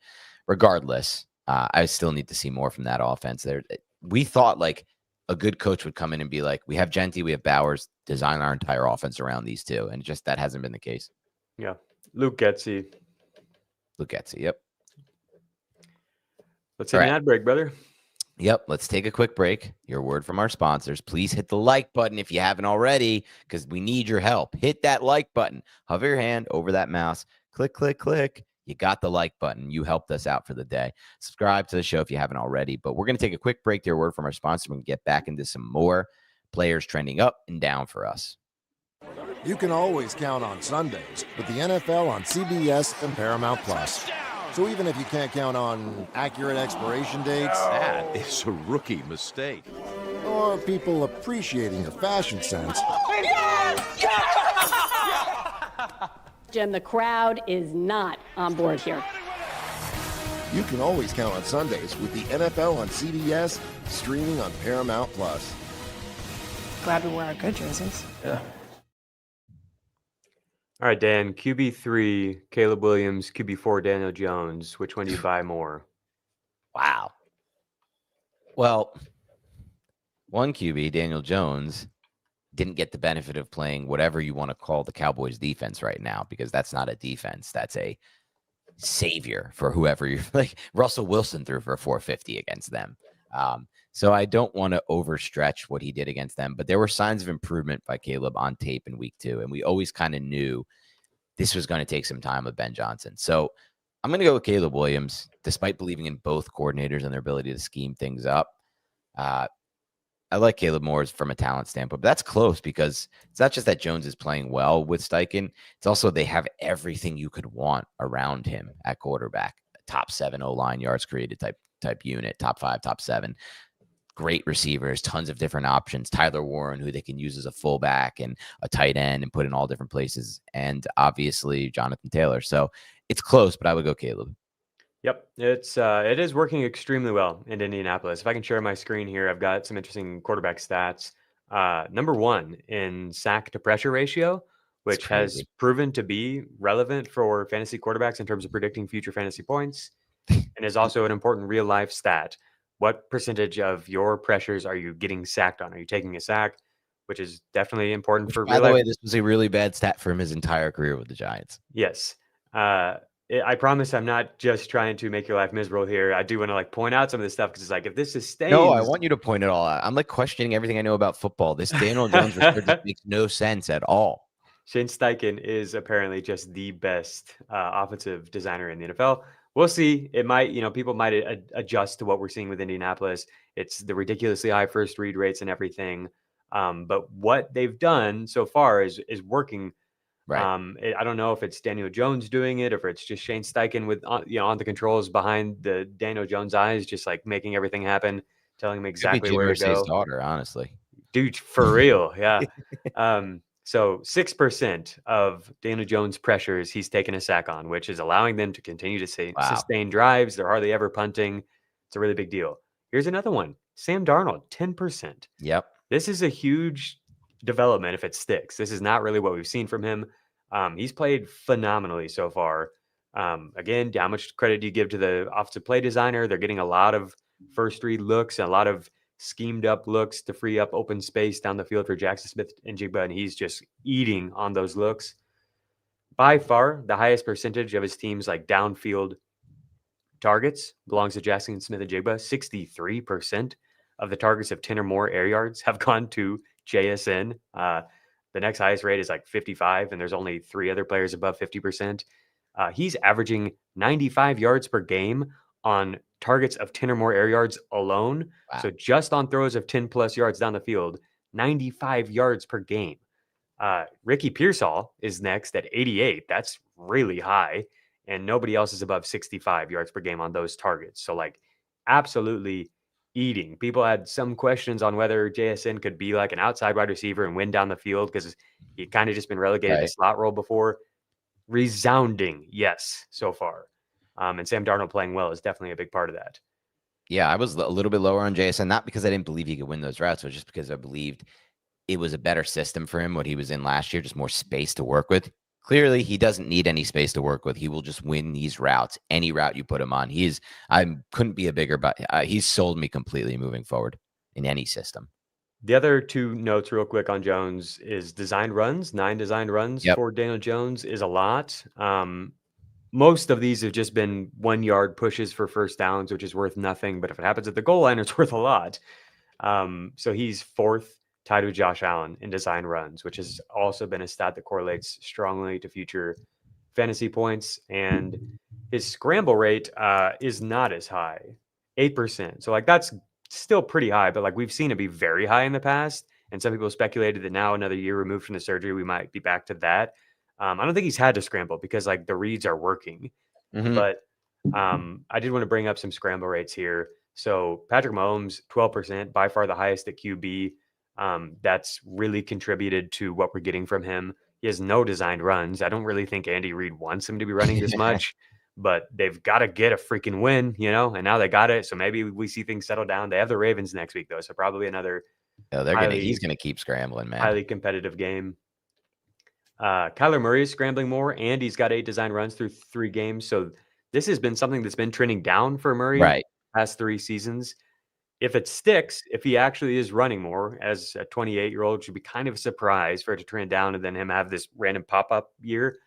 regardless, I still need to see more from that offense. There, we thought like a good coach would come in and be like, we have Jeanty, we have Bowers, design our entire offense around these two. And just that hasn't been the case. Yeah. Luke Getsy. Yep. Let's hit an ad break, brother. Yep. Let's take a quick break. Your word from our sponsors. Please hit the like button if you haven't already, because we need your help. Hit that like button. Hover your hand over that mouse. Click, click, click. You got the like button. You helped us out for the day. Subscribe to the show if you haven't already. But we're going to take a quick break to your word from our sponsor. We're going to get back into some more players trending up and down for us. You can always count on Sundays with the NFL on CBS and Paramount Plus. So even if you can't count on accurate expiration dates, That is a rookie mistake. or people appreciating your fashion sense, Jim, the crowd is not on board here. you can always count on Sundays with the NFL on CBS, streaming on Paramount Plus. Glad we wear our good jerseys. Yeah. All right, Dan, QB3, Caleb Williams, QB4, Daniel Jones. Which one do you buy more? Wow. Well, one QB, Daniel Jones, didn't get the benefit of playing whatever you want to call the Cowboys defense right now, because that's not a defense. That's a savior for whoever you're like. Russell Wilson threw for 450 against them. So I don't want to overstretch what he did against them, but there were signs of improvement by Caleb on tape in week 2. And we always kind of knew this was going to take some time with Ben Johnson. So I'm going to go with Caleb Williams, despite believing in both coordinators and their ability to scheme things up. I like Caleb more from a talent standpoint, but that's close because it's not just that Jones is playing well with Steichen. It's also they have everything you could want around him at quarterback. Top 7 O-line yards created type unit, top 5, top 7. Great receivers, tons of different options. Tyler Warren, who they can use as a fullback and a tight end and put in all different places. And obviously Jonathan Taylor. So it's close, but I would go Caleb. Yep, it is working extremely well in Indianapolis. If I can share my screen here, I've got some interesting quarterback stats. Number 1 in sack to pressure ratio, which has proven to be relevant for fantasy quarterbacks in terms of predicting future fantasy points, and is also an important real life stat. What percentage of your pressures are you getting sacked on? Are you taking a sack? Which is definitely important for by real the life. way, this was a really bad stat for him his entire career with the Giants. Yes. I promise I'm not just trying to make your life miserable here. I do want to point out some of this stuff because it's like, if this sustains. No, I want you to point it all out. I'm questioning everything I know about football. This Daniel Jones record just makes no sense at all. Shane Steichen is apparently just the best offensive designer in the NFL. We'll see. It might, people might adjust to what we're seeing with Indianapolis. It's the ridiculously high first read rates and everything. But what they've done so far is working. Right. I don't know if it's Daniel Jones doing it, or if it's just Shane Steichen with on the controls behind the Daniel Jones eyes, just making everything happen, telling him exactly where to go. Daughter, honestly, dude, for real, yeah. So 6% of Daniel Jones' pressures he's taken a sack on, which is allowing them to continue to sustain drives. They're hardly ever punting. It's a really big deal. Here's another one: Sam Darnold, 10%. Yep. This is a huge development if it sticks. This is not really what we've seen from him. He's played phenomenally so far. Again, how much credit do you give to the offensive play designer? They're getting a lot of first read looks and a lot of schemed up looks to free up open space down the field for Jaxson Smith and Jigba, and he's just eating on those looks. By far, the highest percentage of his team's downfield targets belongs to Jaxson Smith and Jigba. 63% of the targets of 10 or more air yards have gone to JSN. The next highest rate is 55, and there's only 3 other players above 50%. He's averaging 95 yards per game on targets of 10 or more air yards alone. Wow. So just on throws of 10 plus yards down the field, 95 yards per game. Ricky Pearsall is next at 88. That's really high. And nobody else is above 65 yards per game on those targets. So absolutely eating. People had some questions on whether JSN could be an outside wide receiver and win down the field because he'd kind of just been relegated to slot role before. Resounding yes so far. And Sam Darnold playing well is definitely a big part of that. Yeah, I was a little bit lower on JSN, not because I didn't believe he could win those routes, but just because I believed it was a better system for him, what he was in last year, just more space to work with. Clearly, he doesn't need any space to work with. He will just win these routes, any route you put him on. I couldn't be a bigger, but he's sold me completely moving forward in any system. The other 2 notes real quick on Jones is designed runs. 9 designed runs for Daniel Jones is a lot. Most of these have just been 1-yard pushes for first downs, which is worth nothing. But if it happens at the goal line, it's worth a lot. So he's 4th, tied with Josh Allen in design runs, which has also been a stat that correlates strongly to future fantasy points. And his scramble rate is not as high, 8%. So that's still pretty high, but we've seen it be very high in the past. And some people speculated that now, another year removed from the surgery, we might be back to that. I don't think he's had to scramble because the reads are working. Mm-hmm. But I did want to bring up some scramble rates here. So Patrick Mahomes, 12%, by far the highest at QB. That's really contributed to what we're getting from him. He has no designed runs. I don't really think Andy Reid wants him to be running this much, but they've got to get a freaking win, and now they got it. So maybe we see things settle down. They have the Ravens next week, though. So probably another Oh, he's gonna keep scrambling, man. Highly competitive game. Kyler Murray is scrambling more, and he's got 8 design runs through 3 games. So this has been something that's been trending down for Murray Right. past 3 seasons. If it sticks, if he actually is running more as a 28-year-old, it should be kind of a surprise for it to trend down and then him have this random pop-up year.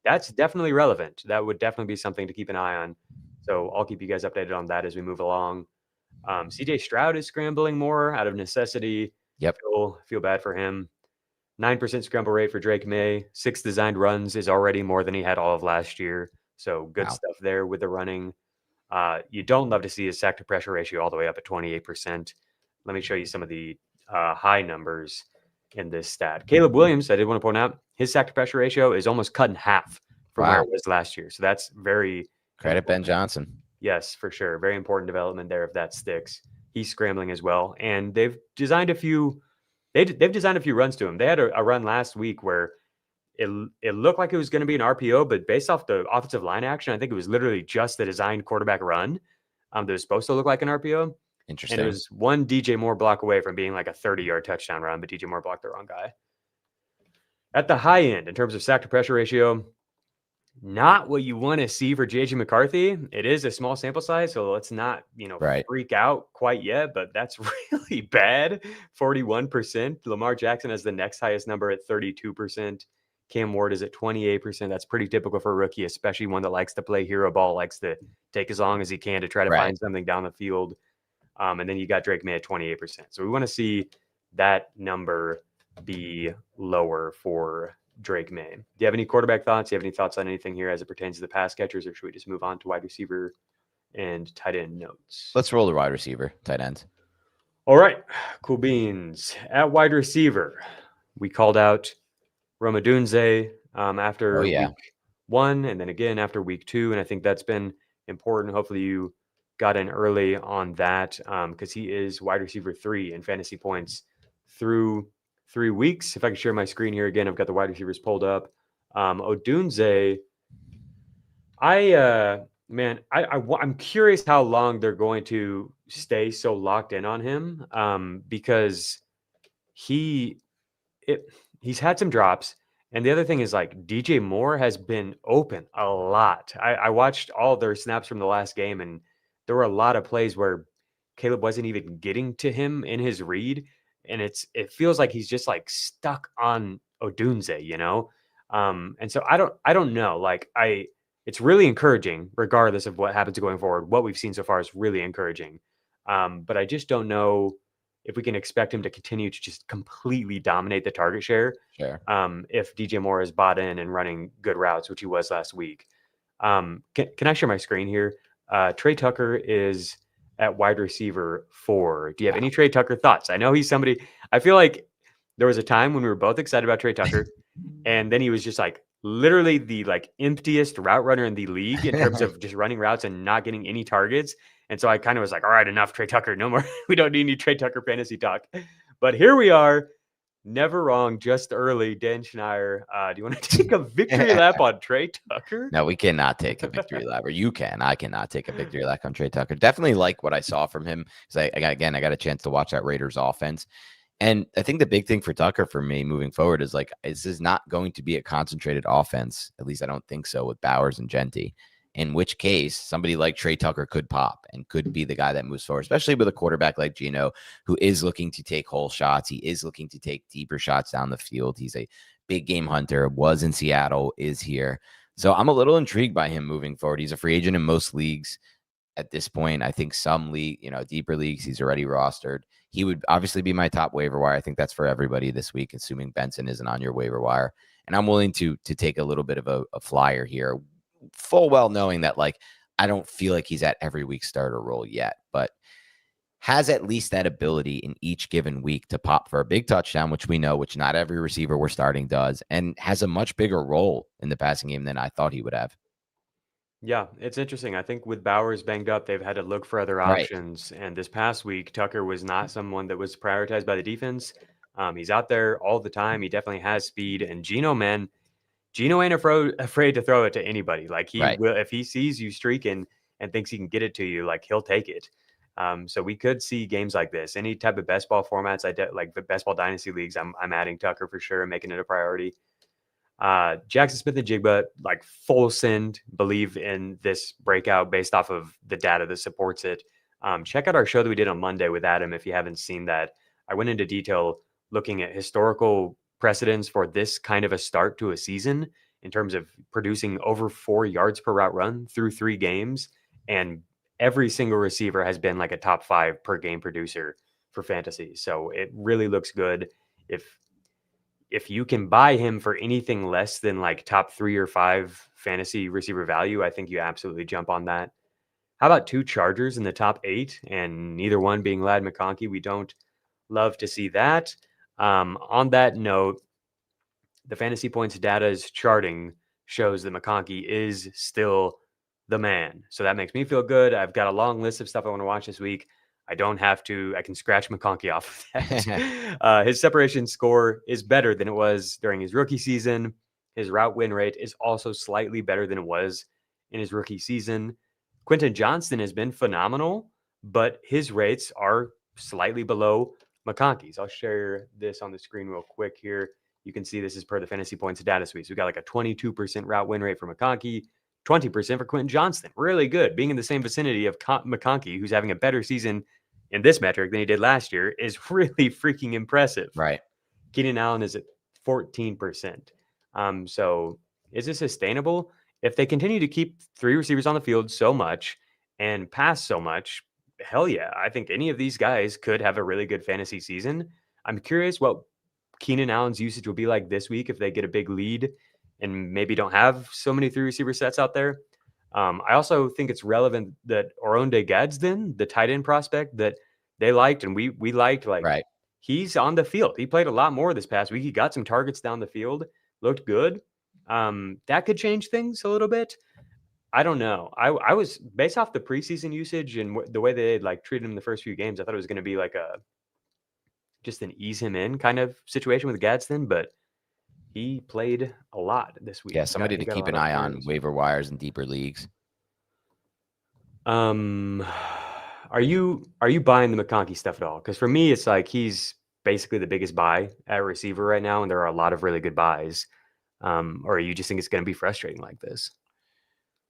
That's definitely relevant. That would definitely be something to keep an eye on. So I'll keep you guys updated on that as we move along. CJ Stroud is scrambling more out of necessity. Yep. Feel bad for him. 9% scramble rate for Drake May. 6 designed runs is already more than he had all of last year. So good stuff there with the running. You don't love to see his sack to pressure ratio all the way up at 28%. Let me show you some of the high numbers in this stat. Caleb Williams, I did want to point out, his sack to pressure ratio is almost cut in half from where it was last year. So that's very credit important. Ben Johnson. Yes, for sure. Very important development there if that sticks. He's scrambling as well. And they've designed a few runs to him. They had a run last week where it looked like it was going to be an RPO, but based off the offensive line action, I think it was literally just the designed quarterback run that was supposed to look like an RPO. Interesting. And it was one DJ Moore block away from being like a 30-yard touchdown run, but DJ Moore blocked the wrong guy. At the high end, in terms of sack to pressure ratio, not what you want to see for JJ McCarthy. It is a small sample size, so let's not, freak out quite yet, but that's really bad. 41%. Lamar Jackson has the next highest number at 32%. Cam Ward is at 28%. That's pretty typical for a rookie, especially one that likes to play hero ball, likes to take as long as he can to try to find something down the field. And then you got Drake May at 28%. So we want to see that number be lower for Drake May. Do you have any quarterback thoughts? Do you have any thoughts on anything here as it pertains to the pass catchers, or should we just move on to wide receiver and tight end notes? Let's roll the wide receiver, tight end. All right. Cool beans. At wide receiver, we called out Rome Odunze after week 1 and then again after week 2. And I think that's been important. Hopefully you got in early on that because he is wide receiver 3 in fantasy points through 3 weeks. If I can share my screen here again, I've got the wide receivers pulled up. Odunze, I'm curious how long they're going to stay so locked in on him because he's had some drops. And the other thing is like DJ Moore has been open a lot. I watched all their snaps from the last game, and there were a lot of plays where Caleb wasn't even getting to him in his read. And it feels like he's just like stuck on Odunze, And so I don't know. It's really encouraging regardless of what happens going forward. What we've seen so far is really encouraging. But I just don't know if we can expect him to continue to just completely dominate the target share. Sure. If DJ Moore is bought in and running good routes, which he was last week. Can I share my screen here? Tre Tucker is at wide receiver 4. Do you have any Tre Tucker thoughts? I know he's somebody, I feel like there was a time when we were both excited about Tre Tucker, and then he was just like literally the emptiest route runner in the league in terms of just running routes and not getting any targets. And so I kind of was like, all right, enough Tre Tucker, no more. We don't need any Tre Tucker fantasy talk. But here we are, never wrong, just early. Dan Schneier, do you want to take a victory lap on Tre Tucker? No, we cannot take a victory lap, or you can. I cannot take a victory lap on Tre Tucker. Definitely like what I saw from him because I got a chance to watch that Raiders offense. And I think the big thing for Tucker for me moving forward is this is not going to be a concentrated offense. At least I don't think so with Bowers and Genty. In which case, somebody like Tre Tucker could pop and could be the guy that moves forward, especially with a quarterback like Geno, who is looking to take whole shots. He is looking to take deeper shots down the field. He's a big game hunter, was in Seattle, is here. So I'm a little intrigued by him moving forward. He's a free agent in most leagues at this point. I think some deeper leagues, he's already rostered. He would obviously be my top waiver wire. I think that's for everybody this week, assuming Benson isn't on your waiver wire. And I'm willing to take a little bit of a flyer here, full well knowing that I don't feel like he's at every week starter role yet, but has at least that ability in each given week to pop for a big touchdown, which not every receiver we're starting does, and has a much bigger role in the passing game than I thought he would have. Yeah, it's interesting. I think with Bowers banged up, they've had to look for other options. Right. And this past week, Tucker was not someone that was prioritized by the defense. He's out there all the time. He definitely has speed. And Geno ain't afraid to throw it to anybody. He will, if he sees you streaking and thinks he can get it to you, he'll take it. So we could see games like this. Any type of best ball formats, like the best ball dynasty leagues, I'm adding Tucker for sure and making it a priority. Jaxson Smith and Jigba, like full send, believe in this breakout based off of the data that supports it. Check out our show that we did on Monday with Adam if you haven't seen that. I went into detail looking at historical precedents for this kind of a start to a season in terms of producing over 4 yards per route run through 3 games. And every single receiver has been like a top 5 per game producer for fantasy. So it really looks good. If you can buy him for anything less than like top 3 or 5 fantasy receiver value, I think you absolutely jump on that. How about 2 Chargers in the top 8 and neither one being Ladd McConkey? We don't love to see that. On that note, the fantasy points data's charting shows that McConkey is still the man. So that makes me feel good. I've got a long list of stuff I want to watch this week. I don't have to. I can scratch McConkey off of that. His separation score is better than it was during his rookie season. His route win rate is also slightly better than it was in his rookie season. Quentin Johnston has been phenomenal, but his rates are slightly below McConkey's. I'll share this on the screen real quick here. You can see this is per the fantasy points data suite. So we got like a 22% route win rate for McConkey, 20% for Quentin Johnston. Really good. Being in the same vicinity of McConkey, who's having a better season in this metric than he did last year, is really freaking impressive. Right. Keenan Allen is at 14%. So is this sustainable? If they continue to keep 3 receivers on the field so much and pass so much, hell yeah. I think any of these guys could have a really good fantasy season. I'm curious what Keenan Allen's usage will be like this week if they get a big lead and maybe don't have so many 3 receiver sets out there. I also think it's relevant that Oronde Gadsden, the tight end prospect that they liked and we liked, like Right. he's on the field. He played a lot more this past week. He got some targets down the field, looked good. That could change things a little bit. I don't know. I was based off the preseason usage and the way they like treated him the first few games. I thought it was going to be like just an ease him in kind of situation with Gadsden, but he played a lot this week. Yeah, somebody to keep an eye on waiver wires and deeper leagues. Are you buying the McConkey stuff at all? Because for me, it's like he's basically the biggest buy at receiver right now, and there are a lot of really good buys. Or you just think it's going to be frustrating like this?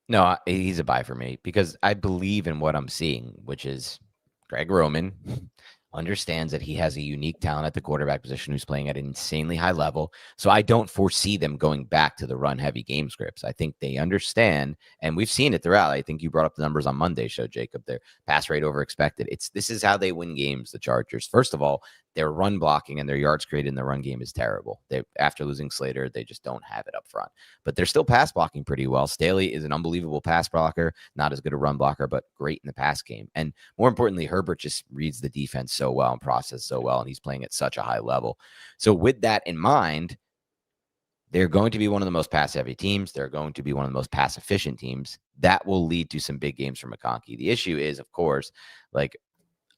No, he's a buy for me because I believe in what I'm seeing, which is Greg Roman understands that he has a unique talent at the quarterback position who's playing at an insanely high level. So I don't foresee them going back to the run-heavy game scripts. I think they understand, and we've seen it throughout. I think you brought up the numbers on Monday's show, Jacob. Their pass rate over expected. This is how they win games, the Chargers. First of all, their run blocking and their yards created in the run game is terrible. After losing Slater, they just don't have it up front. But they're still pass blocking pretty well. Staley is an unbelievable pass blocker, not as good a run blocker, but great in the pass game. And more importantly, Herbert just reads the defense so well and processes so well, and he's playing at such a high level. So with that in mind, they're going to be one of the most pass-heavy teams. They're going to be one of the most pass-efficient teams. That will lead to some big games for McConkey. The issue is, of course, like,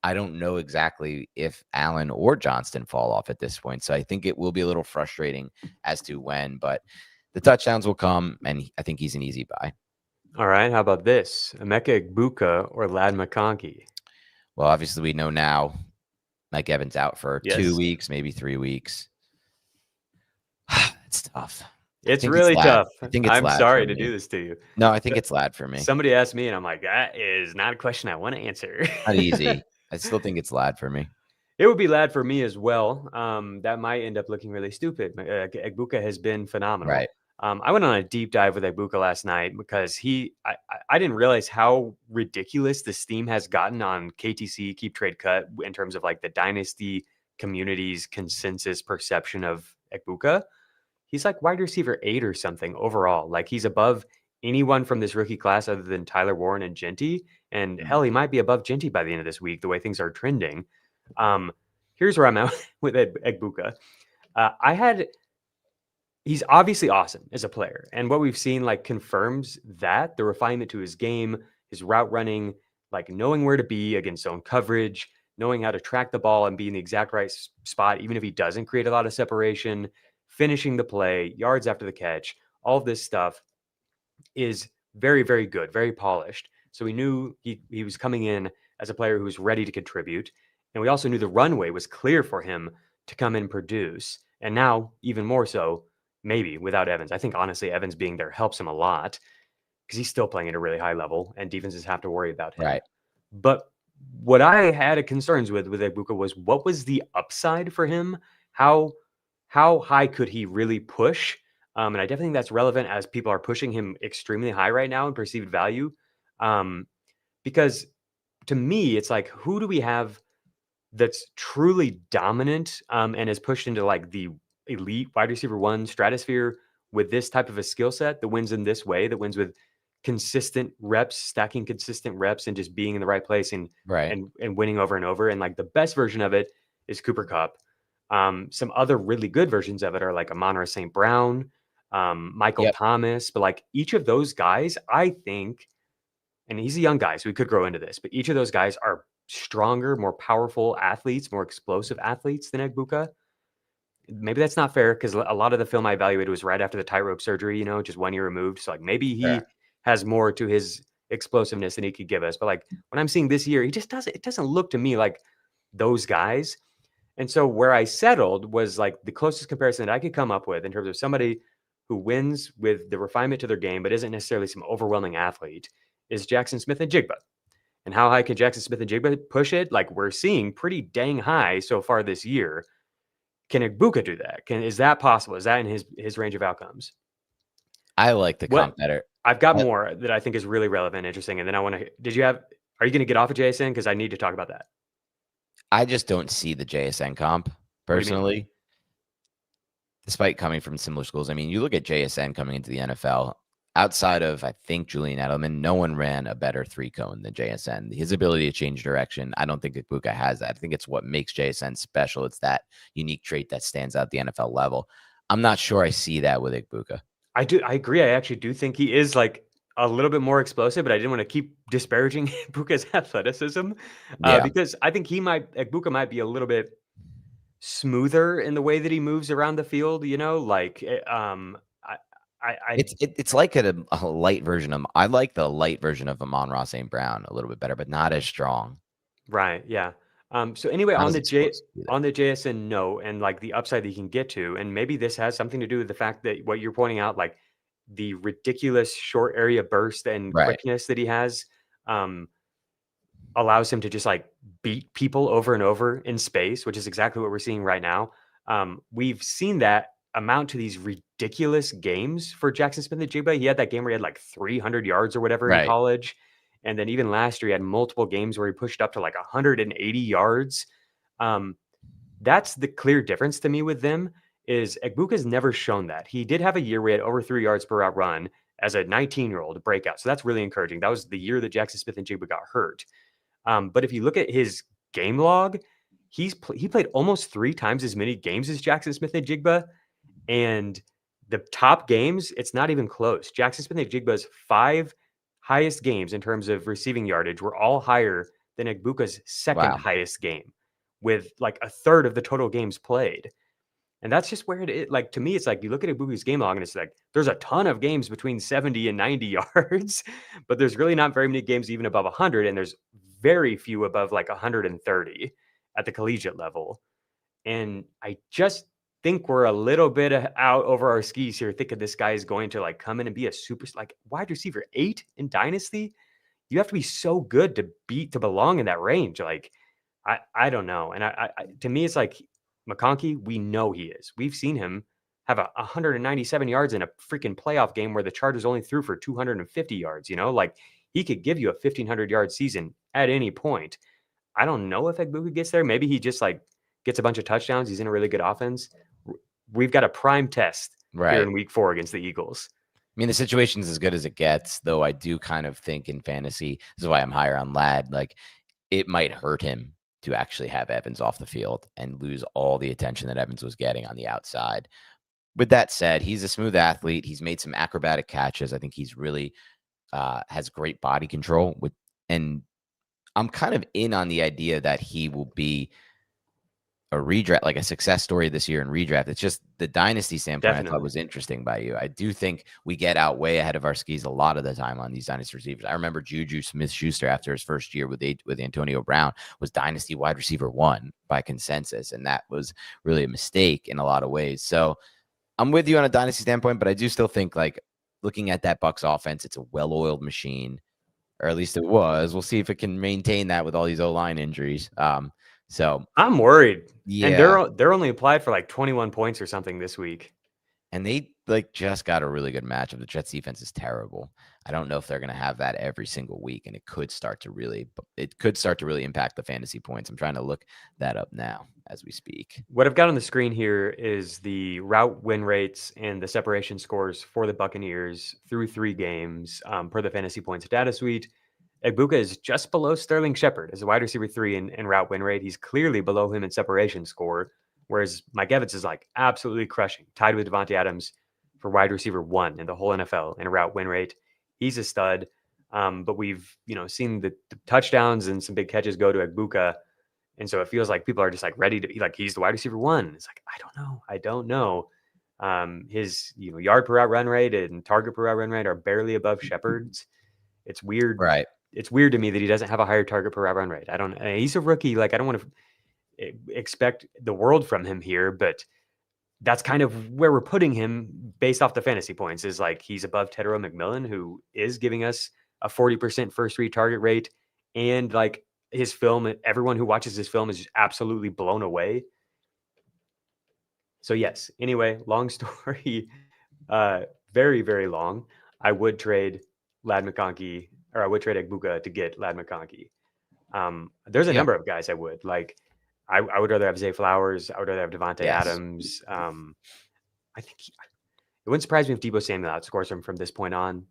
I don't know exactly if Allen or Johnston fall off at this point. So I think it will be a little frustrating as to when, but the touchdowns will come, and I think he's an easy buy. All right. How about this? Emeka Egbuka or Ladd McConkey? Well, obviously we know now Mike Evans out for 2 weeks, maybe 3 weeks. It's tough. It's really tough. I'm Ladd sorry to do this to you. No, I think it's Ladd for me. Somebody asked me, and I'm like, that is not a question I want to answer. Not easy. I still think it's Ladd for me. It would be Ladd for me as well. That might end up looking really stupid. Egbuka has been phenomenal. Right. I went on a deep dive with Egbuka last night because I didn't realize how ridiculous the steam has gotten on KTC, Keep Trade Cut, in terms of like the dynasty community's consensus perception of Egbuka. He's like wide receiver 8 or something overall. Like he's above anyone from this rookie class other than Tyler Warren and Genty. And hell, he might be above Genty by the end of this week, the way things are trending. Here's where I'm at with Egbuka. He's obviously awesome as a player. And what we've seen like confirms that the refinement to his game, his route running, like knowing where to be against zone coverage, knowing how to track the ball and be in the exact right spot, even if he doesn't create a lot of separation, finishing the play, yards after the catch, all of this stuff is very, very good, very polished. So we knew he was coming in as a player who's ready to contribute. And we also knew the runway was clear for him to come and produce. And now, even more so, maybe without Evans. I think, honestly, Evans being there helps him a lot because he's still playing at a really high level and defenses have to worry about him. Right. But what I had concerns with Egbuka was what was the upside for him? How high could he really push? And I definitely think that's relevant as people are pushing him extremely high right now in perceived value. Because to me, it's like, who do we have that's truly dominant and is pushed into like the elite wide receiver 1 stratosphere with this type of a skill set that wins in this way, that wins with consistent reps, stacking consistent reps and just being in the right place and winning over and over. And like the best version of it is Cooper Kupp. Some other really good versions of it are like Amon-Ra St. Brown, Michael Thomas, but like each of those guys, I think, and he's a young guy, so we could grow into this, but each of those guys are stronger, more powerful athletes, more explosive athletes than Egbuka. Maybe that's not fair because a lot of the film I evaluated was right after the tightrope surgery, just 1 year removed. So like maybe he has more to his explosiveness than he could give us. But like when I'm seeing this year, it doesn't look to me like those guys. And so where I settled was like the closest comparison that I could come up with in terms of somebody who wins with the refinement to their game, but isn't necessarily some overwhelming athlete, is Jaxson Smith-Njigba. And how high can Jaxson Smith-Njigba push it? Like we're seeing pretty dang high so far this year. Can Egbuka do that? Is that possible? Is that in his range of outcomes? I like the comp better. I've got more that I think is really relevant and interesting. And then I want to, are you going to get off of JSN? Because I need to talk about that. I just don't see the JSN comp personally, despite coming from similar schools. I mean, you look at JSN coming into the NFL, outside of, I think, Julian Edelman, no one ran a better 3-cone than JSN. His ability to change direction, I don't think Egbuka has that. I think it's what makes JSN special. It's that unique trait that stands out at the NFL level. I'm not sure I see that with Egbuka. I agree. I actually do think he is like a little bit more explosive, but I didn't want to keep disparaging Egbuka's athleticism because I think Egbuka might be a little bit smoother in the way that he moves around the field, like it's like a light version of, I like the light version of Amon-Ra St. Brown a little bit better, but not as strong. Right. Yeah. So anyway, on the JSN note and like the upside that you can get to, and maybe this has something to do with the fact that what you're pointing out, like the ridiculous short area burst and quickness that he has, allows him to just like beat people over and over in space, which is exactly what we're seeing right now. We've seen that amount to these ridiculous games for Jaxson Smith-Njigba. He had that game where he had like 300 yards or whatever in college. And then even last year, he had multiple games where he pushed up to like 180 yards. That's the clear difference to me with them is Egbuka's never shown that. He did have a year where he had over 3 yards per route run as a 19-year-old breakout. So that's really encouraging. That was the year that Jaxson Smith-Njigba got hurt. But if you look at his game log, he played almost 3 times as many games as Jaxson Smith-Njigba. And the top games, it's not even close. Jaxson Smith-Njigba's 5 highest games in terms of receiving yardage were all higher than Egbuka's second highest game, with like a third of the total games played. And that's just where it is. Like, to me, it's like you look at Egbuka's game log and it's like there's a ton of games between 70 and 90 yards, but there's really not very many games even above 100. And there's very few above like 130 at the collegiate level. And I just think we're a little bit out over our skis here, thinking this guy is going to like come in and be a super like wide receiver 8 in Dynasty. You have to be so good to belong in that range. Like, I don't know. And I to me, it's like McConkey, we know he is. We've seen him have 197 yards in a freaking playoff game where the Chargers only threw for 250 yards, like he could give you a 1,500-yard season at any point. I don't know if Egbuka gets there. Maybe he just like gets a bunch of touchdowns. He's in a really good offense. We've got a prime test here in week 4 against the Eagles. I mean, the situation's as good as it gets, though I do kind of think in fantasy, this is why I'm higher on Ladd, like it might hurt him to actually have Evans off the field and lose all the attention that Evans was getting on the outside. With that said, he's a smooth athlete. He's made some acrobatic catches. I think he's really has great body control and I'm kind of in on the idea that he will be redraft, like a success story this year in redraft. It's just the dynasty standpoint I thought Definitely. was interesting by you. I do think we get out way ahead of our skis a lot of the time on these dynasty receivers. I remember Juju Smith-Schuster after his first year with Antonio Brown was dynasty wide receiver 1 by consensus, and that was really a mistake in a lot of ways. So I'm with you on a dynasty standpoint, but I do still think, like, looking at that Bucs offense, it's a well-oiled machine, or at least it was. We'll see if it can maintain that with all these O-line injuries. So I'm worried. yeah, And they're only applied for like 21 points or something this week. and they like just got a really good matchup. The Jets defense is terrible. I don't know if they're going to have that every single week, and it could start to really impact the fantasy points. I'm trying to look that up now as we speak. What I've got on the screen here is the route win rates and the separation scores for the Buccaneers through 3 games per the fantasy points data suite. Egbuka is just below Sterling Shepard as a wide receiver 3 in route win rate. He's clearly below him in separation score, whereas Mike Evans is like absolutely crushing, tied with Devontae Adams for wide receiver 1 in the whole NFL in a route win rate. He's a stud, but we've seen the touchdowns and some big catches go to Egbuka, and so it feels like people are just like ready to he's the wide receiver 1. It's like I don't know. His yard per route run rate and target per route run rate are barely above Shepard's. It's weird, Right. It's weird to me that he doesn't have a higher target per route run rate. He's a rookie. Like, I don't want to expect the world from him here, but that's kind of where we're putting him based off the fantasy points, is like he's above Tet McMillan, who is giving us a 40% first read target rate. And like his film, everyone who watches his film is just absolutely blown away. So yes, anyway, long story, very, very long. I would trade Ladd McConkey, or I would trade Egbuka to get Ladd McConkey. There's a number of guys I would like. I would rather have Zay Flowers. I would rather have Devontae Adams. I think it wouldn't surprise me if Deebo Samuel outscores him from this point on.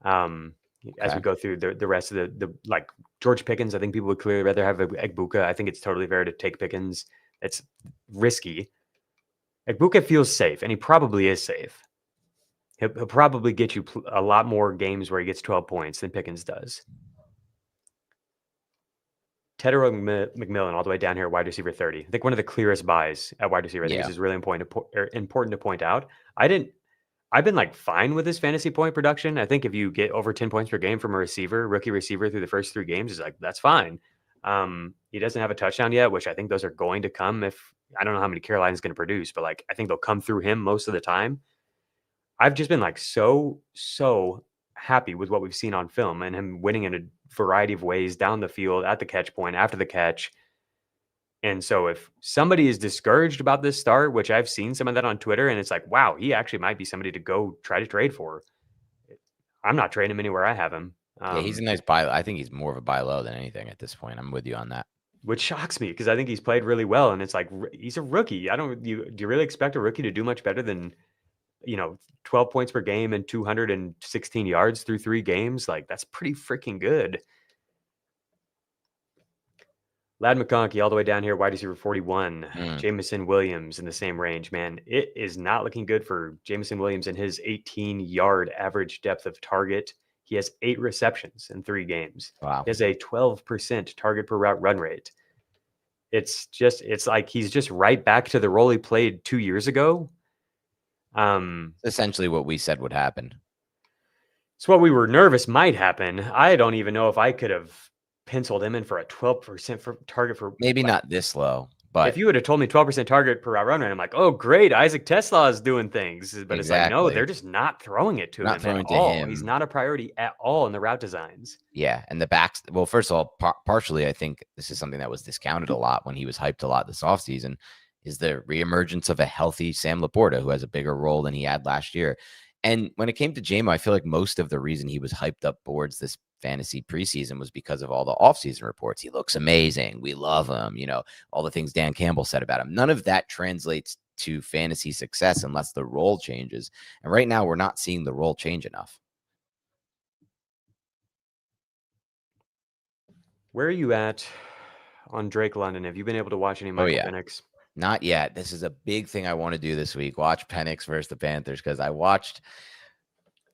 As we go through the rest of the like George Pickens, I think people would clearly rather have Egbuka. I think it's totally fair to take Pickens. It's risky. Egbuka feels safe, and he probably is safe. He'll probably get you a lot more games where he gets 12 points than Pickens does. Tet McMillan all the way down here at wide receiver 30. I think one of the clearest buys at wide receiver. I think this is really important to point out. I've been like fine with his fantasy point production. I think if you get over 10 points per game from a rookie receiver through the first 3 games, is like, that's fine. He doesn't have a touchdown yet, which I think those are going to come. I don't know how many Carolina's going to produce, but like I think they'll come through him most of the time. I've just been like so happy with what we've seen on film and him winning in a variety of ways down the field, at the catch point, after the catch. And so if somebody is discouraged about this start, which I've seen some of that on Twitter, and it's like, wow, he actually might be somebody to go try to trade for. I'm not trading him anywhere I have him. He's a nice buy. I think he's more of a buy low than anything at this point. I'm with you on that. Which shocks me because I think he's played really well. And it's like, he's a rookie. Do you really expect a rookie to do much better than 12 points per game and 216 yards through 3 games? Like, that's pretty freaking good. Ladd McConkey all the way down here, wide receiver 41. Jameson Williams in the same range, man. It is not looking good for Jameson Williams and his 18-yard average depth of target. He has 8 receptions in 3 games. Wow. He has a 12% target per route run rate. It's like he's just right back to the role he played 2 years ago. Essentially what we said would happen. It's what we were nervous might happen. I don't even know if I could have penciled him in for a 12% for target for maybe not this low, but if you would have told me 12% target per route run rate, I'm like, oh great, Isaac Tesla is doing things. But it's like, no, they're just not throwing it to him at all. He's not a priority at all in the route designs. Yeah, and the backs. Well, first of all, partially, I think this is something that was discounted a lot when he was hyped a lot this offseason, is the reemergence of a healthy Sam Laporta, who has a bigger role than he had last year. And when it came to JMO, I feel like most of the reason he was hyped up boards this fantasy preseason was because of all the offseason reports. He looks amazing. We love him. All the things Dan Campbell said about him. None of that translates to fantasy success unless the role changes. And right now, we're not seeing the role change enough. Where are you at on Drake London? Have you been able to watch any Michael Penix? Not yet. This is a big thing I want to do this week. Watch Penix versus the Panthers, because I watched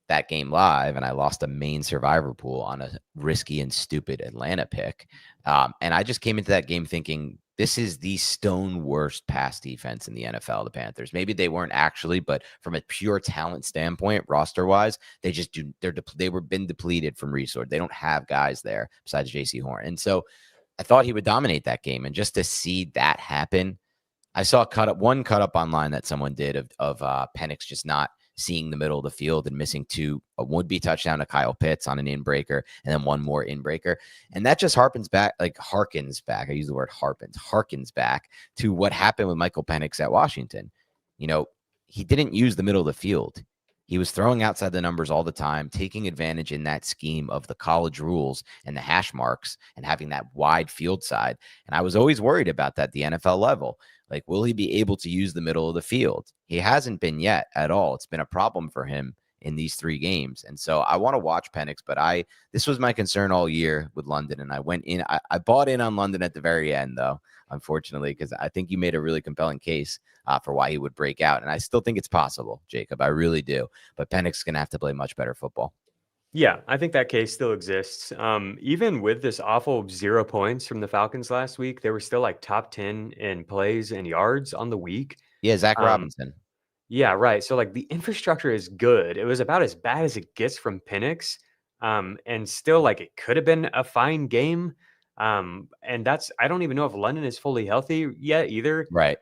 that game live and I lost a main survivor pool on a risky and stupid Atlanta pick. And I just came into that game thinking this is the stone worst pass defense in the NFL, the Panthers. Maybe they weren't actually, but from a pure talent standpoint, roster-wise, they just do. They were been depleted from resource. They don't have guys there besides J.C. Horn. And so I thought he would dominate that game. And just to see that happen, I saw one cut up online that someone did of Penix just not seeing the middle of the field and missing a would-be touchdown to Kyle Pitts on an in-breaker and then one more in-breaker. And that just harkens back. I use the word harkens back to what happened with Michael Penix at Washington. You know, he didn't use the middle of the field. He was throwing outside the numbers all the time, taking advantage in that scheme of the college rules and the hash marks and having that wide field side. And I was always worried about that at the NFL level. Like, will he be able to use the middle of the field? He hasn't been yet at all. It's been a problem for him in these 3 games. And so I want to watch Penix, but this was my concern all year with London. And I went in, I bought in on London at the very end, though, unfortunately, because I think you made a really compelling case for why he would break out. And I still think it's possible, Jacob. I really do. But Penix is going to have to play much better football. Yeah, I think that case still exists. Even with this awful 0 points from the Falcons last week, they were still like top 10 in plays and yards on the week. Yeah, Zach Robinson. Yeah, right. So like the infrastructure is good. It was about as bad as it gets from Penix. And still like it could have been a fine game. And I don't even know if London is fully healthy yet either. Right.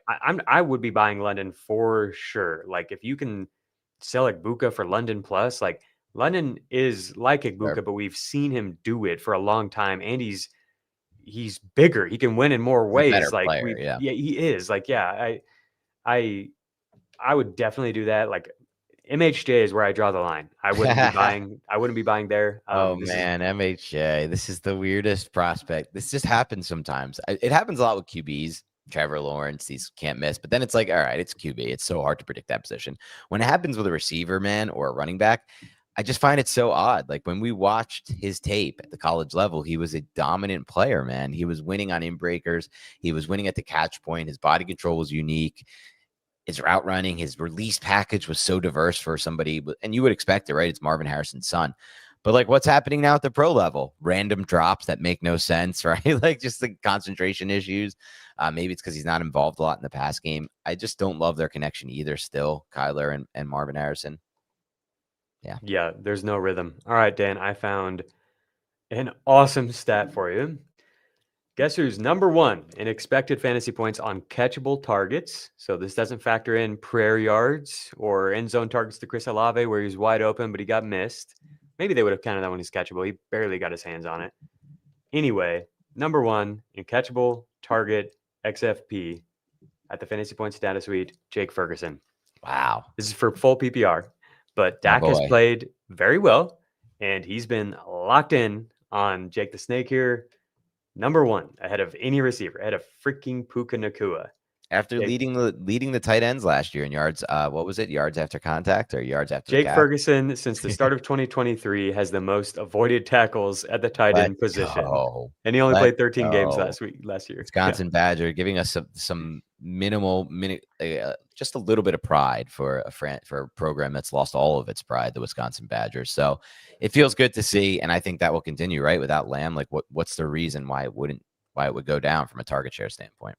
I would be buying London for sure. Like if you can sell Igbuka for London plus, like London is like Igbuka, but we've seen him do it for a long time, and he's bigger. He can win in more ways. Like player, yeah, he is. Like I would definitely do that. Like MHJ is where I draw the line. I wouldn't be buying. I wouldn't be buying there. MHJ. This is the weirdest prospect. This just happens sometimes. It happens a lot with QBs. Trevor Lawrence, these can't miss. But then it's like, all right, it's QB. It's so hard to predict that position. When it happens with a receiver, man, or a running back, I just find it so odd. Like when we watched his tape at the college level, he was a dominant player, man. He was winning on in-breakers. He was winning at the catch point. His body control was unique. His route running, his release package was so diverse for somebody. And you would expect it, right? It's Marvin Harrison's son. But like what's happening now at the pro level? Random drops that make no sense, right? Like just the concentration issues. Maybe it's because he's not involved a lot in the pass game. I just don't love their connection either still, Kyler and Marvin Harrison. Yeah, there's no rhythm. All right, Dan, I found an awesome stat for you. Guess who's number 1 in expected fantasy points on catchable targets? So this doesn't factor in prayer yards or end zone targets to Chris Olave where he's wide open, but he got missed. Maybe they would have counted that one as catchable. He barely got his hands on it. Anyway, number 1 in catchable target XFP at the Fantasy Points Data Suite, Jake Ferguson. Wow. This is for full PPR. But Dak has played very well, and he's been locked in on Jake the Snake here. Number 1, ahead of any receiver, ahead of freaking Puka Nacua. After leading the tight ends last year in yards, what was it? Yards after contact or yards after Jake Ferguson, since the start of 2023, has the most avoided tackles at the tight end position. And he only played 13 games last year. Wisconsin Badger giving us some minimal, just a little bit of pride for a program that's lost all of its pride, the Wisconsin Badgers. So it feels good to see, and I think that will continue, right? Without Lamb, like what's the reason why it would go down from a target share standpoint?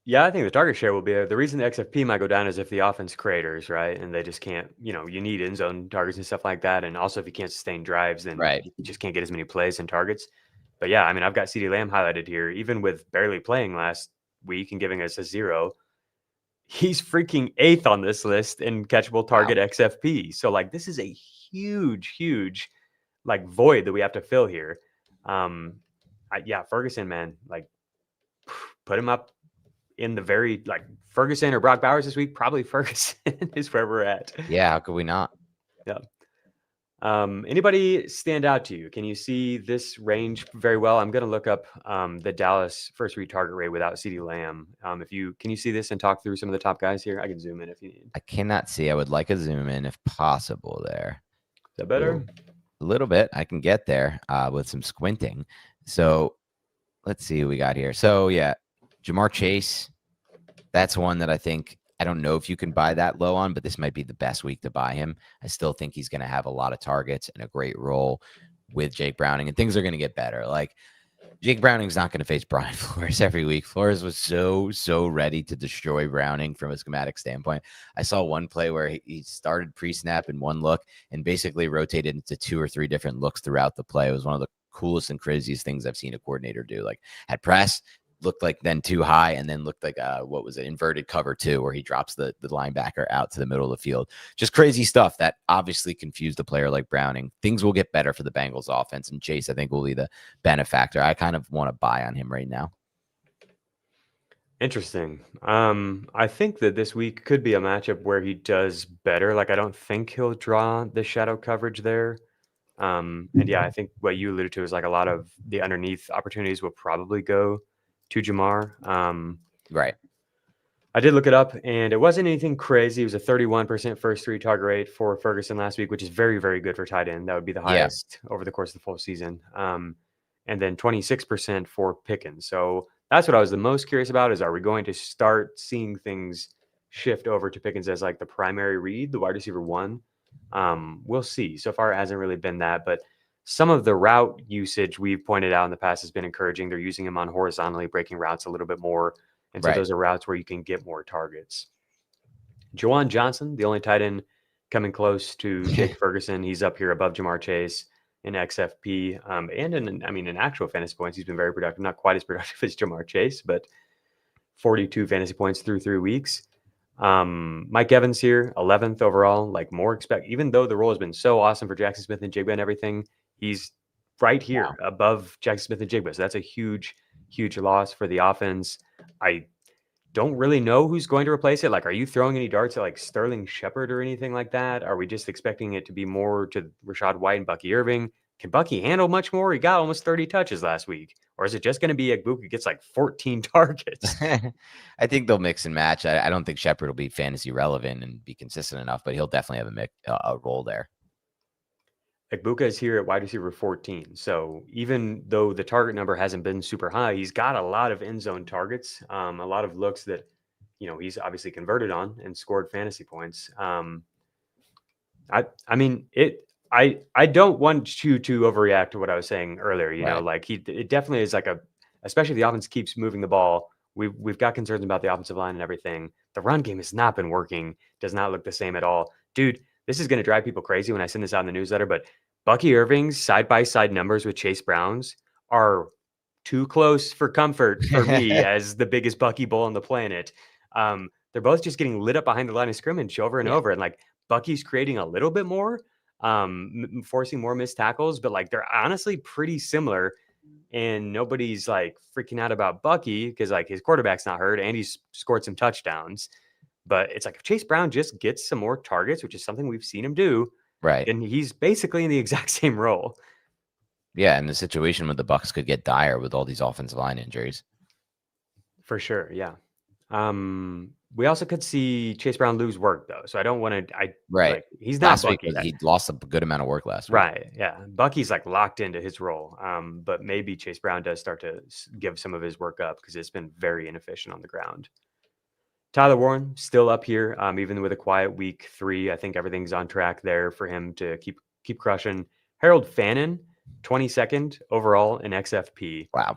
Yeah, I think the target share will be the reason the XFP might go down is if the offense craters, right? And they just can't, you need end zone targets and stuff like that. And also if you can't sustain drives, then you just can't get as many plays and targets. But yeah, I mean, I've got CeeDee Lamb highlighted here, even with barely playing last week and giving us a 0. He's freaking 8th on this list in catchable target XFP. So like, this is a huge, like void that we have to fill here. Ferguson, man, like put him up in the very like Ferguson or Brock Bowers this week. Probably Ferguson is where we're at. Yeah, how could we not? Yeah. Anybody stand out to you? Can you see this range very well? I'm going to look up the Dallas first read target rate without CeeDee Lamb. Can you see this and talk through some of the top guys here? I can zoom in if you need. I cannot see. I would like a zoom in if possible there. Is that better? A little bit. I can get there with some squinting. So let's see what we got here. So yeah, Jamar Chase, that's one that I don't know if you can buy that low on, but this might be the best week to buy him. I still think he's going to have a lot of targets and a great role with Jake Browning, and things are going to get better. Like Jake Browning's not going to face Brian Flores every week. Flores was so ready to destroy Browning from a schematic standpoint. I saw one play where he started pre-snap in one look and basically rotated into 2 or 3 different looks throughout the play. It was one of the coolest and craziest things I've seen a coordinator do. Like, had press, looked like then too high, and then looked like what was it, inverted cover 2, where he drops the linebacker out to the middle of the field. Just crazy stuff that obviously confused a player like Browning. Things will get better for the Bengals offense, and Chase, I think, will be the benefactor. I kind of want to buy on him right now. Interesting. I think that this week could be a matchup where he does better. Like, I don't think he'll draw the shadow coverage there. And yeah, I think what you alluded to is like a lot of the underneath opportunities will probably go to Jamar. Right. I did look it up, and it wasn't anything crazy. It was a 31% first 3 target rate for Ferguson last week, which is very, very good for tight end. That would be the highest over the course of the full season. And then 26% for Pickens. So that's what I was the most curious about, is are we going to start seeing things shift over to Pickens as like the primary read, the wide receiver 1? We'll see. So far, it hasn't really been that, but some of the route usage we've pointed out in the past has been encouraging. They're using him on horizontally, breaking routes a little bit more. And so those are routes where you can get more targets. Juwan Johnson, the only tight end coming close to Jake Ferguson. He's up here above Jamar Chase in XFP. And in actual fantasy points, he's been very productive. Not quite as productive as Jamar Chase, but 42 fantasy points through 3 weeks. Mike Evans here, 11th overall, like more even though the role has been so awesome for Jaxon Smith and Jigba and everything, he's right here above Jaxon Smith and Jigba. So that's a huge loss for the offense. I don't really know who's going to replace it. Like, are you throwing any darts at like Sterling Shepard or anything like that? Are we just expecting it to be more to Rashad White and Bucky Irving? Can Bucky handle much more? He got almost 30 touches last week. Or is it just going to be Egbuka gets like 14 targets? I think they'll mix and match. I don't think Shepard will be fantasy relevant and be consistent enough, but he'll definitely have a role there. Egbuka is here at wide receiver 14. So even though the target number hasn't been super high, he's got a lot of end zone targets, a lot of looks that, he's obviously converted on and scored fantasy points. I don't want you to overreact to what I was saying earlier. It definitely is like especially if the offense keeps moving the ball. We've got concerns about the offensive line and everything. The run game has not been working. Does not look the same at all. Dude, this is going to drive people crazy when I send this out in the newsletter, but Bucky Irving's side-by-side numbers with Chase Brown's are too close for comfort for me as the biggest Bucky bull on the planet. They're both just getting lit up behind the line of scrimmage over and over. And like Bucky's creating a little bit more, forcing more missed tackles, but like they're honestly pretty similar. And nobody's like freaking out about Bucky because like his quarterback's not hurt and he's scored some touchdowns. But it's like if Chase Brown just gets some more targets, which is something we've seen him do, right? And he's basically in the exact same role. Yeah, and the situation with the Bucs could get dire with all these offensive line injuries. For sure, yeah. We also could see Chase Brown lose work though, so I don't want to. Right, he's not Bucky. He lost a good amount of work last week. Right, yeah. Bucky's like locked into his role, but maybe Chase Brown does start to give some of his work up because it's been very inefficient on the ground. Tyler Warren still up here, even with a quiet week 3. I think everything's on track there for him to keep crushing. Harold Fannin, 22nd overall in XFP. Wow.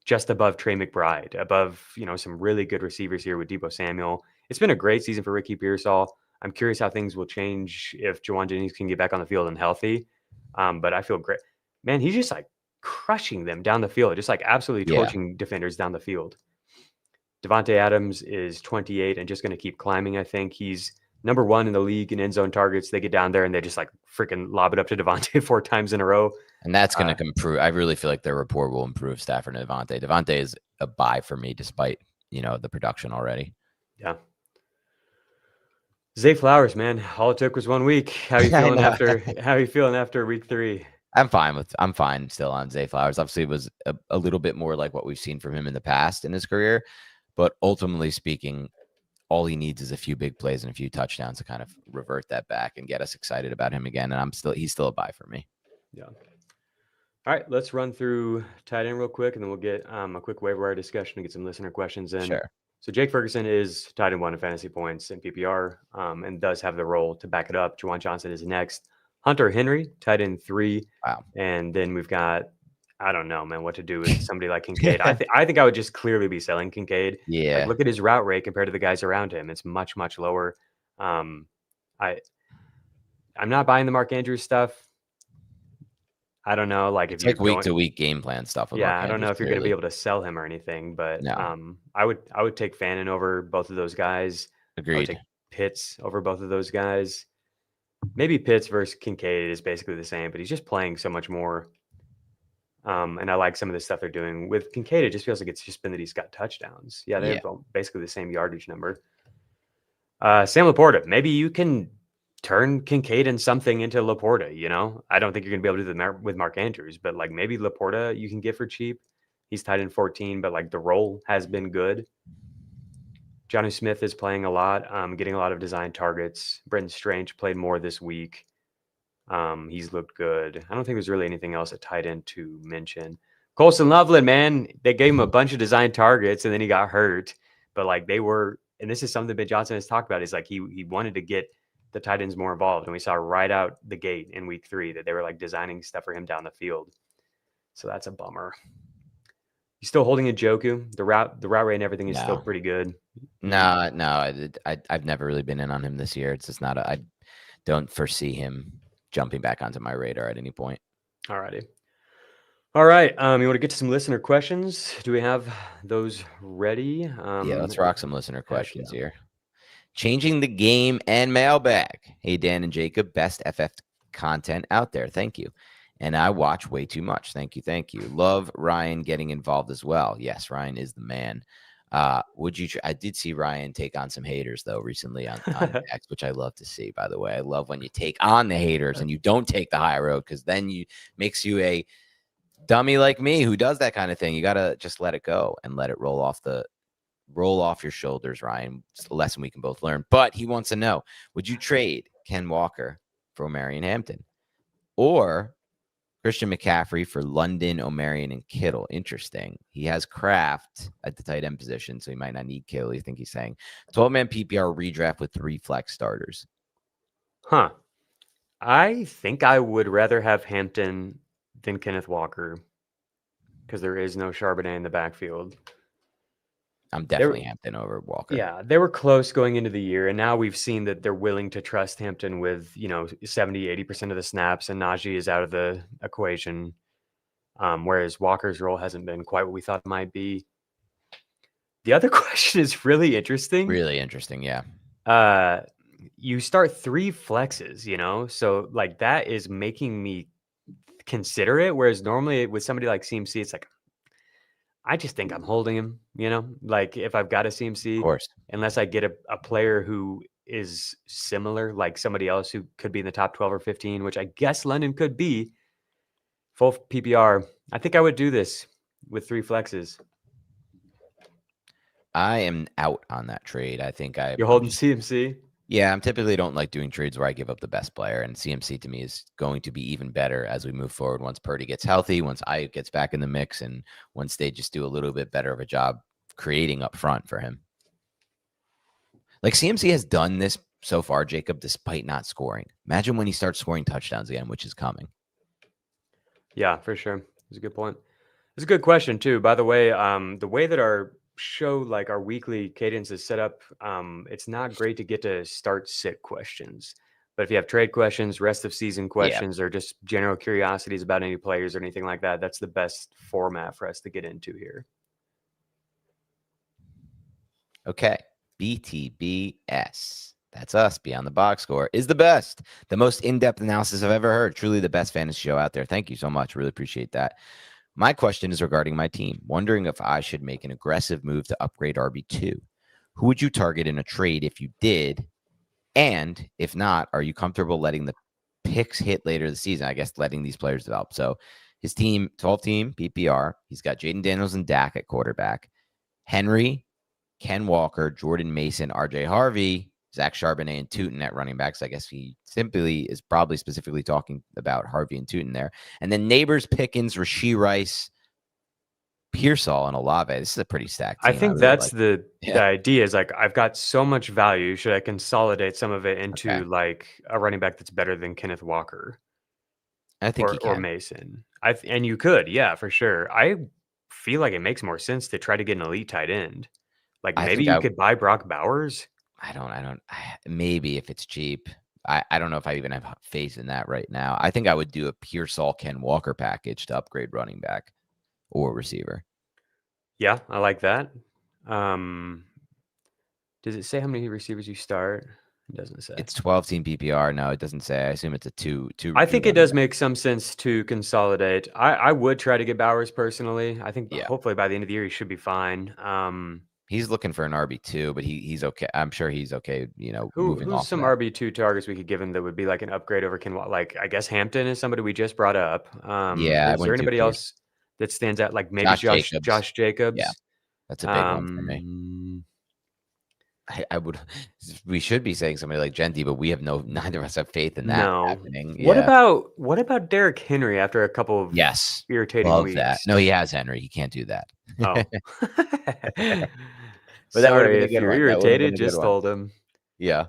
Just above Trey McBride, above, some really good receivers here with Deebo Samuel. It's been a great season for Ricky Pearsall. I'm curious how things will change if Juwan Jennings can get back on the field and healthy. But I feel great. Man, he's just like crushing them down the field, just like absolutely torching defenders down the field. Devontae Adams is 28 and just going to keep climbing. I think he's number 1 in the league in end zone targets. They get down there and they just like freaking lob it up to Devontae 4 times in a row. And that's going to improve. I really feel like their rapport will improve Stafford and Devontae. Devontae is a buy for me, despite, the production already. Yeah. Zay Flowers, man, all it took was 1 week. How are you feeling after week 3? I'm fine still on Zay Flowers. Obviously it was a little bit more like what we've seen from him in the past in his career, but ultimately speaking, all he needs is a few big plays and a few touchdowns to kind of revert that back and get us excited about him again. And he's still a buy for me. Yeah. All right, let's run through tight end real quick, and then we'll get a quick waiver wire discussion and get some listener questions in. Sure. So Jake Ferguson is tight end 1 in fantasy points in PPR, and does have the role to back it up. Juwan Johnson is next. Hunter Henry, tight end 3. Wow. And then we've got I don't know, man, what to do with somebody like Kincaid. I think I would just clearly be selling Kincaid. Yeah. Like, look at his route rate compared to the guys around him. It's much, much lower. I'm not buying the Mark Andrews stuff. I don't know, like It's if you're like week going, to week game plan stuff. With yeah, Mark I don't know Andrews, if you're going to be clearly. able to sell him or anything, but No. I would take Fannin over both of those guys. I would Agreed. take Pitts over both of those guys. Maybe Pitts versus Kincaid is basically the same, but he's just playing so much more. And I like some of the stuff they're doing with Kincaid. It just feels like it's just been that he's got touchdowns. Yeah, they have basically the same yardage number. Sam Laporta, maybe you can turn Kincaid and something into Laporta. You know, I don't think you're gonna be able to do that with Mark Andrews, but like maybe Laporta you can get for cheap. He's tied in 14, but like the role has been good. Johnny Smith is playing a lot, getting a lot of design targets. Brenton Strange played more this week. He's looked good. I don't think there's really anything else at tight end to mention. Colson Loveland, man, they gave him a bunch of design targets and then he got hurt. But like they were, and this is something Ben Johnson has talked about, is like he wanted to get the tight ends more involved. And we saw right out the gate in week 3 that they were like designing stuff for him down the field. So that's a bummer. He's still holding Njoku. The route rate and everything is still pretty good. No, I've never really been in on him this year. It's just not I don't foresee him jumping back onto my radar at any point. All righty. All right. You want to get to some listener questions? Do we have those ready? Yeah, let's rock some listener questions here. Changing the game and mailbag. Hey, Dan and Jacob, best FF content out there. Thank you. And I watch way too much. Thank you. Thank you. Love Ryan getting involved as well. Yes, Ryan is the man. Would you? I did see Ryan take on some haters though recently on X, which I love to see. By the way, I love when you take on the haters and you don't take the high road, because then makes you a dummy like me who does that kind of thing. You gotta just let it go and let it roll off your shoulders, Ryan. It's a lesson we can both learn. But he wants to know: would you trade Ken Walker for Omarion Hampton or Christian McCaffrey for London, Omarion, and Kittle? Interesting. He has Kraft at the tight end position, so he might not need Kittle. You think he's saying 12-man PPR redraft with 3 flex starters? Huh. I think I would rather have Hampton than Kenneth Walker because there is no Charbonnet in the backfield. I'm definitely Hampton over Walker. Yeah, they were close going into the year, and now we've seen that they're willing to trust Hampton with, 70, 80% of the snaps, and Najee is out of the equation, whereas Walker's role hasn't been quite what we thought it might be. The other question is really interesting. Really interesting, yeah. You start 3 flexes, so like that is making me consider it, whereas normally with somebody like CMC, it's like, I just think I'm holding him, like if I've got a CMC, Of course. unless I get a player who is similar, like somebody else who could be in the top 12 or 15, which I guess London could be, full PPR. I think I would do this with 3 flexes. I am out on that trade. I think You're holding CMC? Yeah, I typically don't like doing trades where I give up the best player, and CMC to me is going to be even better as we move forward once Purdy gets healthy, once Ayuk gets back in the mix, and once they just do a little bit better of a job creating up front for him. Like CMC has done this so far, Jacob, despite not scoring. Imagine when he starts scoring touchdowns again, which is coming. Yeah, for sure. It's a good point. It's a good question too. By the way that our show, like our weekly cadence is set up, it's not great to get to start sit questions, but if you have trade questions, rest of season questions, or just general curiosities about any players or anything like that, that's the best format for us to get into here. Okay, BTBS, that's us. Beyond the Box Score is the best, the most in-depth analysis I've ever heard. Truly the best fantasy show out there. Thank you so much. Really appreciate that. My question is regarding my team, wondering if I should make an aggressive move to upgrade RB2. Who would you target in a trade if you did? And if not, are you comfortable letting the picks hit later this season? I guess letting these players develop. So his team, 12-team PPR, he's got Jaden Daniels and Dak at quarterback, Henry, Ken Walker, Jordan Mason, RJ Harvey, Zach Charbonnet, and Tootin at running backs. I guess he simply is probably specifically talking about Harvey and Tootin there. And then Neighbors, Pickens, Rashee Rice, Pearsall, and Olave. This is a pretty stacked team. I think that's the idea, is like, I've got so much value. Should I consolidate some of it into like a running back that's better than Kenneth Walker? I think or Mason? And you could, yeah, for sure. I feel like it makes more sense to try to get an elite tight end. Like I maybe think you could buy Brock Bowers. Maybe if it's cheap. I don't know if I even have faith in that right now. I think I would do a Pearsall Ken Walker package to upgrade running back or receiver. Yeah, I like that. Does it say how many receivers you start? It doesn't say. It's 12 team PPR. No, it doesn't say. I assume it's a two. I think it does make some sense to consolidate. I would try to get Bowers personally. I think hopefully by the end of the year he should be fine. He's looking for an RB2, but he's okay. I'm sure he's okay. Who's some RB2 targets we could give him that would be like an upgrade over Ken? Like I guess Hampton is somebody we just brought up. Is there anybody else that stands out? Like maybe Josh Jacobs. Yeah, that's a big one for me. I would. We should be saying somebody like Genty, but we have neither of us have faith in that happening. Yeah. What about Derrick Henry after a couple of irritating weeks? That. No, he has Henry. He can't do that. Oh. But sorry, if you're irritated, just told him. Yeah.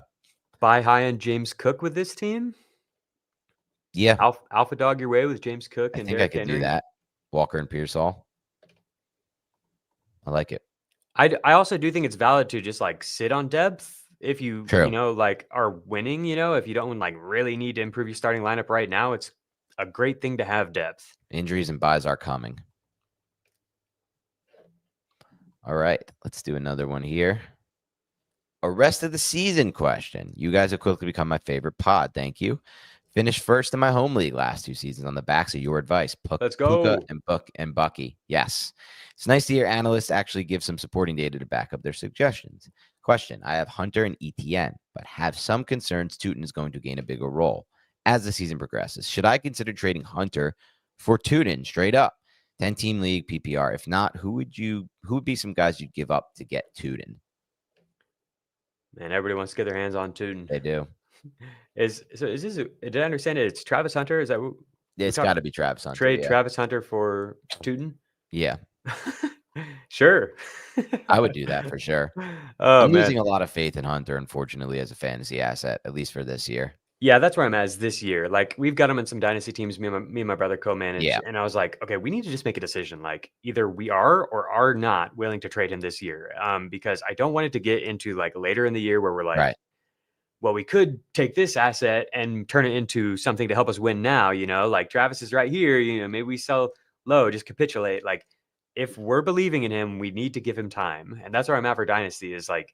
Buy high end James Cook with this team. Yeah. Alpha dog your way with James Cook and Derrick Henry. Do that. Walker and Pearsall. I like it. I also do think it's valid to just like sit on depth if you like are winning. If you don't like really need to improve your starting lineup right now, it's a great thing to have depth. Injuries and buys are coming. All right, let's do another one here. A rest of the season question. You guys have quickly become my favorite pod. Thank you. Finished first in my home league last 2 seasons on the backs of your advice. Let's go. Puka and Bucky. Yes. It's nice to hear analysts actually give some supporting data to back up their suggestions. Question. I have Hunter and ETN, but have some concerns Tootin is going to gain a bigger role as the season progresses. Should I consider trading Hunter for Tootin straight up? 10-team league PPR. If not, who would be some guys you'd give up to get Tootin? Man, everybody wants to get their hands on Tootin. They do. Is this? Did I understand it? It's Travis Hunter. Is that? It's got to be Travis Hunter. Trade Travis Hunter for Tootin. Yeah. Sure. I would do that for sure. I'm losing a lot of faith in Hunter, unfortunately, as a fantasy asset, at least for this year. Yeah, that's where I'm at this year. Like we've got him in some dynasty teams. Me and my brother co-manage. Yeah. And I was like, okay, we need to just make a decision. Like either we are or are not willing to trade him this year. Because I don't want it to get into like later in the year where we're like, right. Well, we could take this asset and turn it into something to help us win now. Like Travis is right here. Maybe we sell low, just capitulate. Like if we're believing in him, we need to give him time. And that's where I'm at for dynasty is like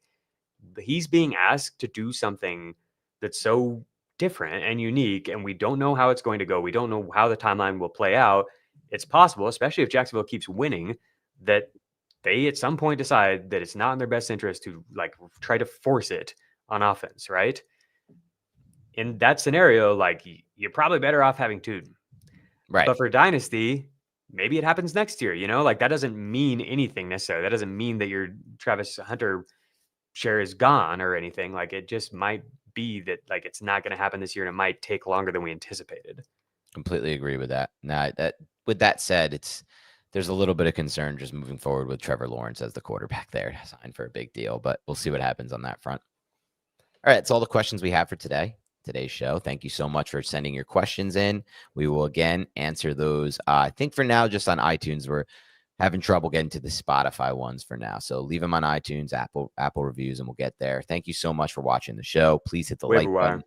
he's being asked to do something that's so different and unique, and we don't know how it's going to go. We don't know how the timeline will play out. It's possible, especially if Jacksonville keeps winning, that they at some point decide that it's not in their best interest to like try to force it on offense, right? In that scenario, like you're probably better off having Tootin. Right. But for dynasty, maybe it happens next year, like that doesn't mean anything necessarily. That doesn't mean that your Travis Hunter share is gone or anything. Like it just might be that like it's not going to happen this year and it might take longer than we anticipated. Completely agree with that. Now, with that said, there's a little bit of concern just moving forward with Trevor Lawrence as the quarterback there, signed for a big deal, but we'll see what happens on that front. All right, that's all the questions we have for today's show. Thank you so much for sending your questions in. We will again answer those. I think for now, just on iTunes, we're having trouble getting to the Spotify ones for now. So leave them on iTunes, Apple reviews, and we'll get there. Thank you so much for watching the show. Please hit the like button,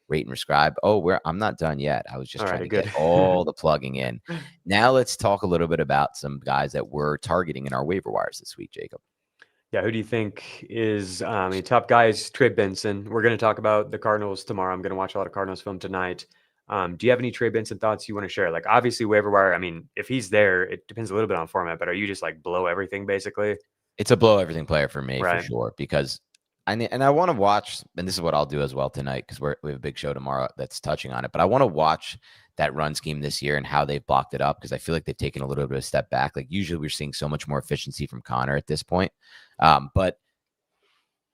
rate and subscribe. Oh, I'm not done yet. I was just trying to get all the plugging in. Now let's talk a little bit about some guys that we're targeting in our waiver wires this week, Jacob. Yeah, who do you think is top guys? Trey Benson. We're going to talk about the Cardinals tomorrow. I'm going to watch a lot of Cardinals film tonight. Do you have any Trey Benson thoughts you want to share? Like obviously waiver wire. I mean, if he's there, it depends a little bit on format, but are you just like blow everything basically? It's a blow everything player for me for sure, because I want to watch, and this is what I'll do as well tonight, because we have a big show tomorrow that's touching on it, but I want to watch that run scheme this year and how they've blocked it up, because I feel like they've taken a little bit of a step back. Like usually we're seeing so much more efficiency from Connor at this point. But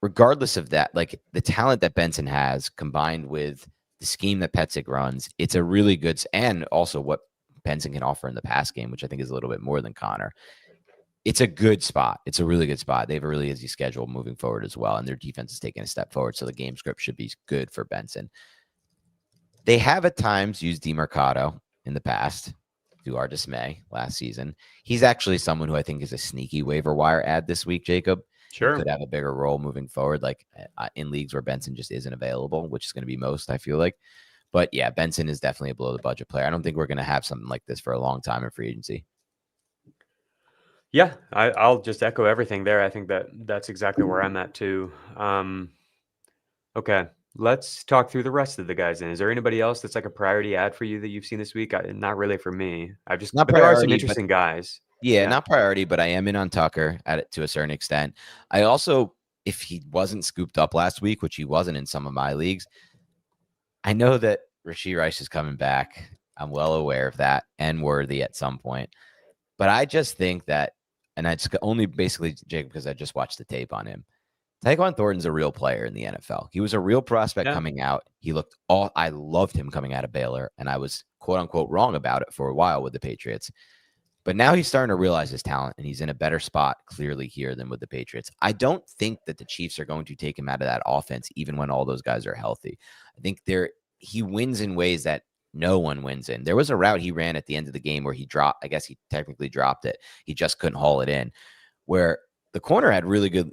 regardless of that, like the talent that Benson has combined with the scheme that Petzig runs, it's a really good, and also what Benson can offer in the pass game, which I think is a little bit more than Connor. It's a good spot. It's a really good spot. They have a really easy schedule moving forward as well, and their defense is taking a step forward, so the game script should be good for Benson. They have at times used DeMarcado in the past. to our dismay last season. He's actually someone who I think is a sneaky waiver wire add this week, Jacob. Sure. He could have a bigger role moving forward, like in leagues where Benson just isn't available, which is going to be most, I feel like. But yeah, Benson is definitely a below the budget player. I don't think we're going to have something like this for a long time in free agency. Yeah, I'll just echo everything there. I think that's exactly where I'm at too. Okay, let's talk through the rest of the guys. Then, is there anybody else that's like a priority ad for you that you've seen this week? Not really for me. I've just Not but there are some priority, but- interesting guys. Yeah, not priority, but I am in on Tucker at it to a certain extent. I also, if he wasn't scooped up last week, which he wasn't in some of my leagues, I know that Rashee Rice is coming back. I'm well aware of that, and worthy at some point. But I just think that, and it's only basically, Jake, because I just watched the tape on him. Tyquan Thornton's a real player in the NFL. He was a real prospect coming out. I loved him coming out of Baylor, and I was quote unquote wrong about it for a while with the Patriots. But now he's starting to realize his talent, and he's in a better spot clearly here than with the Patriots. I don't think that the Chiefs are going to take him out of that offense, even when all those guys are healthy. I think he wins in ways that no one wins in. There was a route he ran at the end of the game where he dropped. I guess he technically dropped it. He just couldn't haul it in, where the corner had really good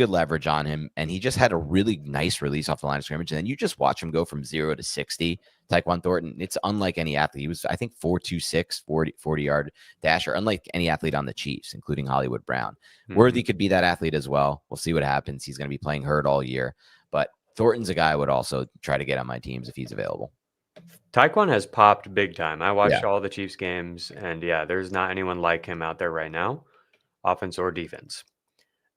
leverage on him, and he just had a really nice release off the line of scrimmage. And then you just watch him go from 0 to 60. Tyquan Thornton, it's unlike any athlete. He was, I think, 4.26, 40-yard dasher, unlike any athlete on the Chiefs, including Hollywood Brown. Mm-hmm. Worthy could be that athlete as well. We'll see what happens. He's going to be playing hurt all year. But Thornton's a guy I would also try to get on my teams if he's available. Tyquan has popped big time. I watched all the Chiefs games, and there's not anyone like him out there right now, offense or defense.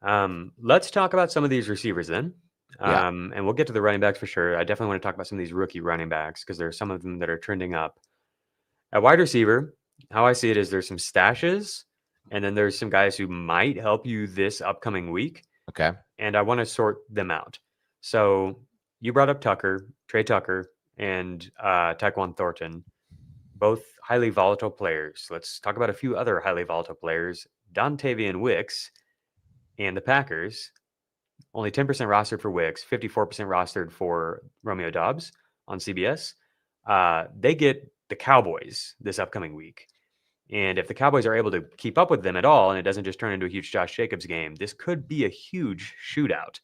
Let's talk about some of these receivers then. And we'll get to the running backs for sure. I definitely want to talk about some of these rookie running backs because there are some of them that are trending up. At wide receiver, how I see it is there's some stashes, and then there's some guys who might help you this upcoming week. Okay. And I want to sort them out. So you brought up Tre Tucker, and Tyquan Thornton, both highly volatile players. Let's talk about a few other highly volatile players. Dontavian Wicks and the Packers, only 10% rostered for Wicks, 54% rostered for Romeo Doubs on CBS. They get the Cowboys this upcoming week. And if the Cowboys are able to keep up with them at all, and it doesn't just turn into a huge Josh Jacobs game, this could be a huge shootout.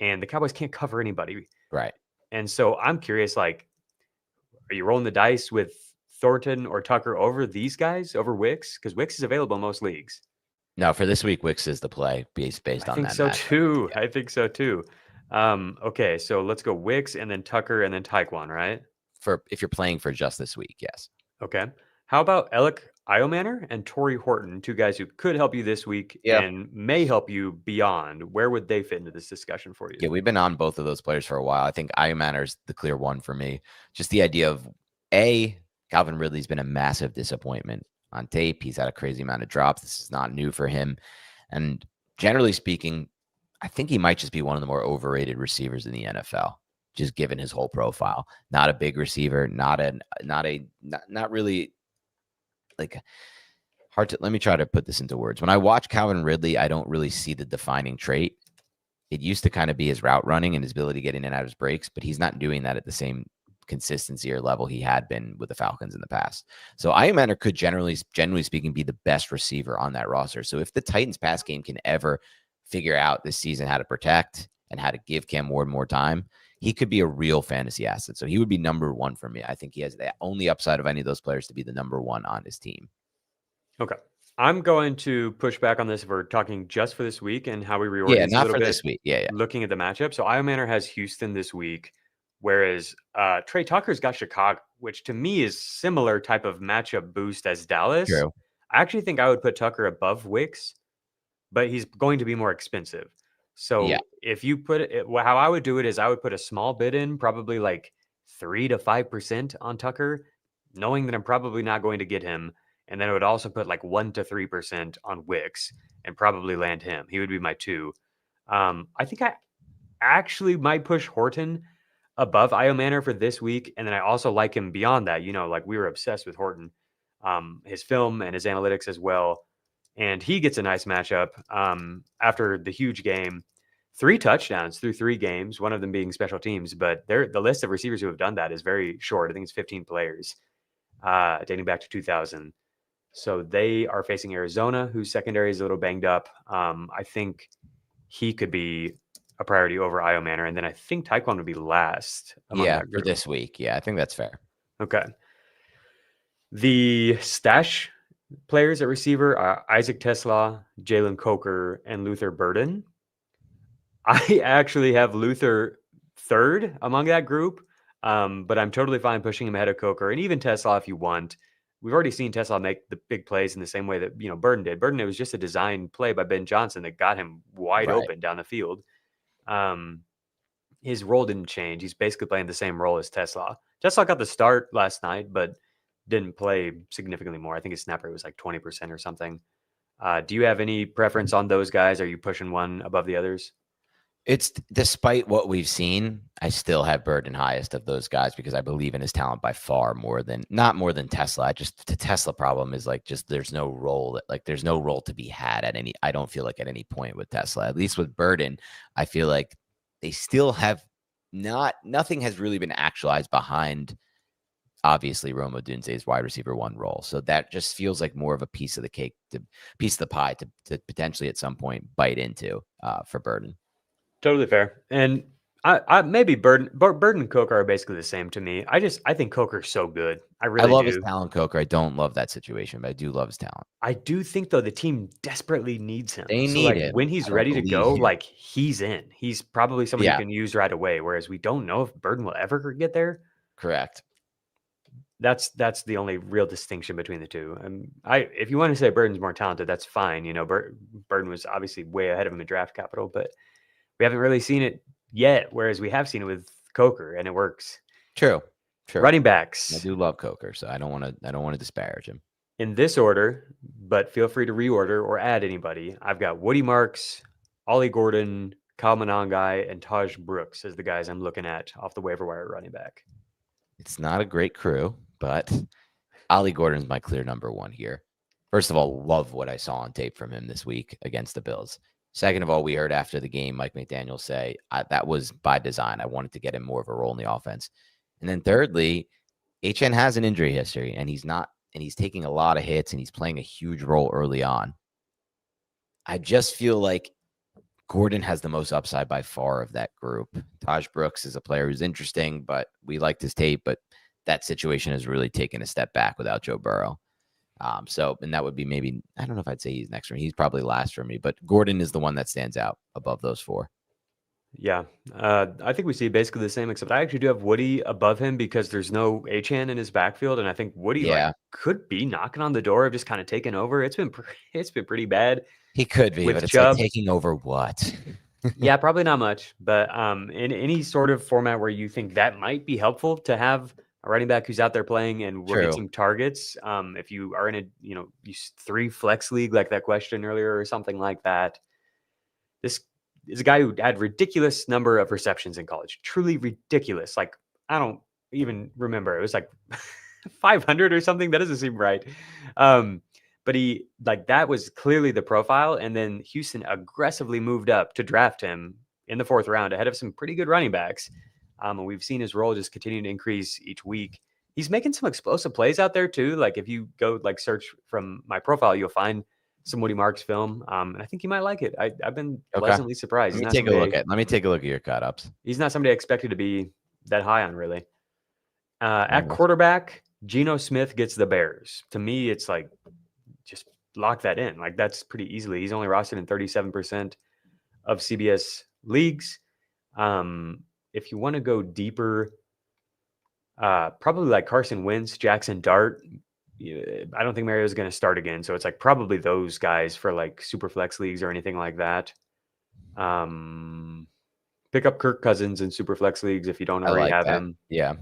And the Cowboys can't cover anybody. Right. And so I'm curious, are you rolling the dice with Thornton or Tucker over these guys, over Wicks? Because Wicks is available in most leagues. No, for this week, Wicks is the play based on that. I think so too. Yeah. I think so too. Okay, so let's go Wicks and then Tucker and then Tyquan, right? If you're playing for just this week, yes. Okay. How about Alec Iomanner and Torrey Horton, two guys who could help you this week and may help you beyond? Where would they fit into this discussion for you? Yeah, we've been on both of those players for a while. I think Iomanner's the clear one for me. Just the idea of Calvin Ridley's been a massive disappointment on tape. He's had a crazy amount of drops. This is not new for him. And generally speaking, I think he might just be one of the more overrated receivers in the NFL, just given his whole profile. Not a big receiver, not really hard to, let me try to put this into words. When I watch Calvin Ridley, I don't really see the defining trait. It used to kind of be his route running and his ability to get in and out of his breaks, but he's not doing that at the same consistency or level he had been with the Falcons in the past. So Iomanner could generally speaking, be the best receiver on that roster. So if the Titans pass game can ever figure out this season how to protect and how to give Cam Ward more time, he could be a real fantasy asset. So he would be number one for me. I think he has the only upside of any of those players to be the number one on his team. Okay. I'm going to push back on this if we're talking just for this week and how we reorganize. Yeah, not for this week. Yeah. Looking at the matchup. So Iomanner has Houston this week, whereas Tre Tucker's got Chicago, which to me is similar type of matchup boost as Dallas. True. I actually think I would put Tucker above Wicks, but he's going to be more expensive. So if you put it, how I would do it is I would put a small bid in, probably like 3 to 5% on Tucker, knowing that I'm probably not going to get him. And then I would also put like 1 to 3% on Wicks and probably land him. He would be my 2. I think I actually might push Horton above Iomanner for this week. And then I also like him beyond that. We were obsessed with Horton, his film and his analytics as well. And he gets a nice matchup after the huge game. 3 touchdowns through 3 games, one of them being special teams. But the list of receivers who have done that is very short. I think it's 15 players. dating back to 2000. So they are facing Arizona, whose secondary is a little banged up. I think he could be a priority over Io Manor. And then I think Taekwon would be last among that for group. this week. Yeah, I think that's fair. Okay. The stash players at receiver are Isaac Tesla, Jalen Coker, and Luther Burden. I actually have Luther third among that group, but I'm totally fine pushing him ahead of Coker and even Tesla if you want. We've already seen Tesla make the big plays in the same way that Burden did. Burden, it was just a design play by Ben Johnson that got him wide open down the field. His role didn't change. He's basically playing the same role as Tesla. Tesla got the start last night, but didn't play significantly more. I think his snap rate was like 20% or something. Do you have any preference on those guys? Are you pushing one above the others? It's despite what we've seen, I still have Burden highest of those guys because I believe in his talent by far not more than Tesla. The Tesla problem is there's no role there's no role to be had I don't feel like at any point with Tesla. At least with Burden, I feel like they still have nothing has really been actualized behind obviously Rome Odunze's wide receiver 1 role. So that just feels like more of a piece of the cake, piece of the pie to potentially at some point bite into for Burden. Totally fair. And I maybe Burden and Coker are basically the same to me. I think Coker's so good. I love do. his talent, Coker. I don't love that situation, but I do love his talent. I do think though the team desperately needs him. They need him. When he's ready to go, he's in. He's probably somebody you can use right away. Whereas we don't know if Burden will ever get there. Correct. That's the only real distinction between the two. And if you want to say Burden's more talented, that's fine. Burden was obviously way ahead of him in draft capital, but we haven't really seen it yet. Whereas we have seen it with Coker, and it works. True. Running backs. I do love Coker, so I don't want to disparage him. In this order, but feel free to reorder or add anybody. I've got Woody Marks, Ollie Gordon, Kyle Monangai, and Taj Brooks as the guys I'm looking at off the waiver wire running back. It's not a great crew, but Ollie Gordon's my clear number 1 here. First of all, love what I saw on tape from him this week against the Bills. Second of all, we heard after the game Mike McDaniel say that was by design. I wanted to get him more of a role in the offense. And then thirdly, HN has an injury history, and he's taking a lot of hits, and he's playing a huge role early on. I just feel like Gordon has the most upside by far of that group. Taj Brooks is a player who's interesting, but we liked his tape, but that situation has really taken a step back without Joe Burrow. And that would be maybe, I don't know if I'd say he's next for me. He's probably last for me, but Gordon is the one that stands out above those 4. Yeah. I think we see basically the same, except I actually do have Woody above him because there's no Achane in his backfield. And I think Woody could be knocking on the door of just kind of taking over. It's been pretty bad. He could be, but it's like taking over what? Yeah, probably not much. But in any sort of format where you think that might be helpful to have a running back who's out there playing and will get some targets. If you are in a 3 flex league like that question earlier or something like that, this is a guy who had ridiculous number of receptions in college. Truly ridiculous. Like, I don't even remember. It was like 500 or something. That doesn't seem right. But that was clearly the profile. And then Houston aggressively moved up to draft him in the 4th round ahead of some pretty good running backs. And we've seen his role just continue to increase each week. He's making some explosive plays out there too. Like if you go search from my profile, you'll find some Woody Marks film. And I think you might like it. I've been pleasantly surprised. Let me take a look at your cut-ups. He's not somebody I expected to be that high on, really. At quarterback, Geno Smith gets the Bears. To me, it's like, just lock that in. Like that's pretty easily. He's only rostered in 37% of CBS leagues. If you want to go deeper, probably like Carson Wentz, Jaxson Dart. I don't think Mario's going to start again. So it's like probably those guys for like super flex leagues or anything like that. Pick up Kirk Cousins in super flex leagues if you don't already have him. Yeah.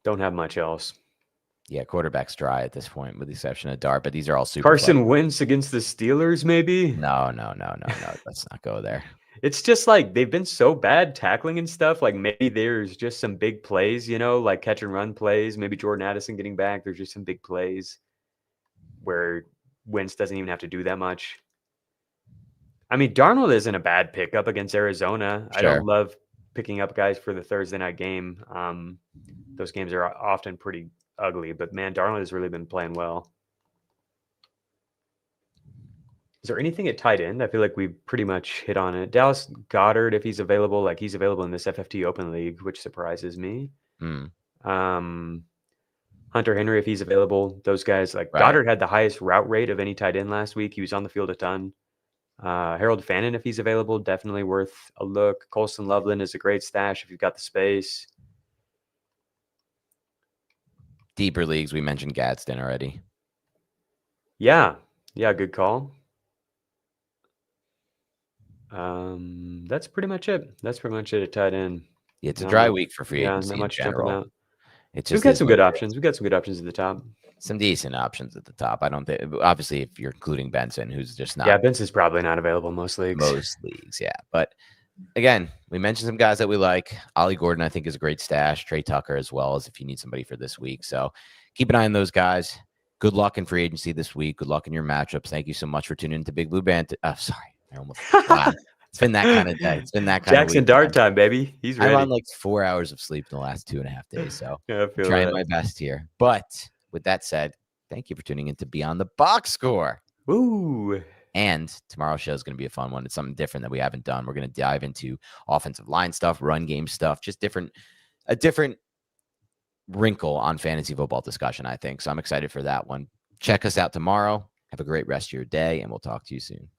Don't have much else. Yeah, quarterback's dry at this point, with the exception of Dart, but these are all super. Carson Wentz against the Steelers, maybe? No. Let's not go there. It's just like they've been so bad tackling and stuff. Like maybe there's just some big plays, like catch and run plays. Maybe Jordan Addison getting back. There's just some big plays where Wentz doesn't even have to do that much. I mean, Darnold isn't a bad pickup against Arizona. Sure. I don't love picking up guys for the Thursday night game. Those games are often pretty ugly, but man, Darnold has really been playing well. Is there anything at tight end? I feel like we pretty much hit on it. Dallas Goedert, if he's available, like he's available in this FFT Open League, which surprises me. Hunter Henry, if he's available, those guys like Goddard had the highest route rate of any tight end last week. He was on the field a ton. Harold Fannin, if he's available, definitely worth a look. Colson Loveland is a great stash if you've got the space. Deeper leagues, we mentioned Gadsden already. Yeah, good call. That's pretty much it. At tight end. Yeah, it's a dry week for free agency not much in general. jumping out. It's We've got some good options. We've got some good options at the top. Some decent options at the top. I don't think, obviously, if you're including Benson, who's just not. Yeah, Benson's probably not available in most leagues. Yeah. But again, we mentioned some guys that we like. Ollie Gordon, I think, is a great stash. Tre Tucker as well, as if you need somebody for this week. So keep an eye on those guys. Good luck in free agency this week. Good luck in your matchups. Thank you so much for tuning into Big Blue Band. Sorry. I almost. Wow. It's been that kind of day. It's been that kind of Jaxson Dart time, baby. He's ready. I'm on like 4 hours of sleep in the last 2.5 days. So I'm trying my best here. But with that said, thank you for tuning in to Beyond the Box Score. Woo. And tomorrow's show is going to be a fun one. It's something different that we haven't done. We're going to dive into offensive line stuff, run game stuff, just a different wrinkle on fantasy football discussion, I think. So I'm excited for that one. Check us out tomorrow. Have a great rest of your day, and we'll talk to you soon.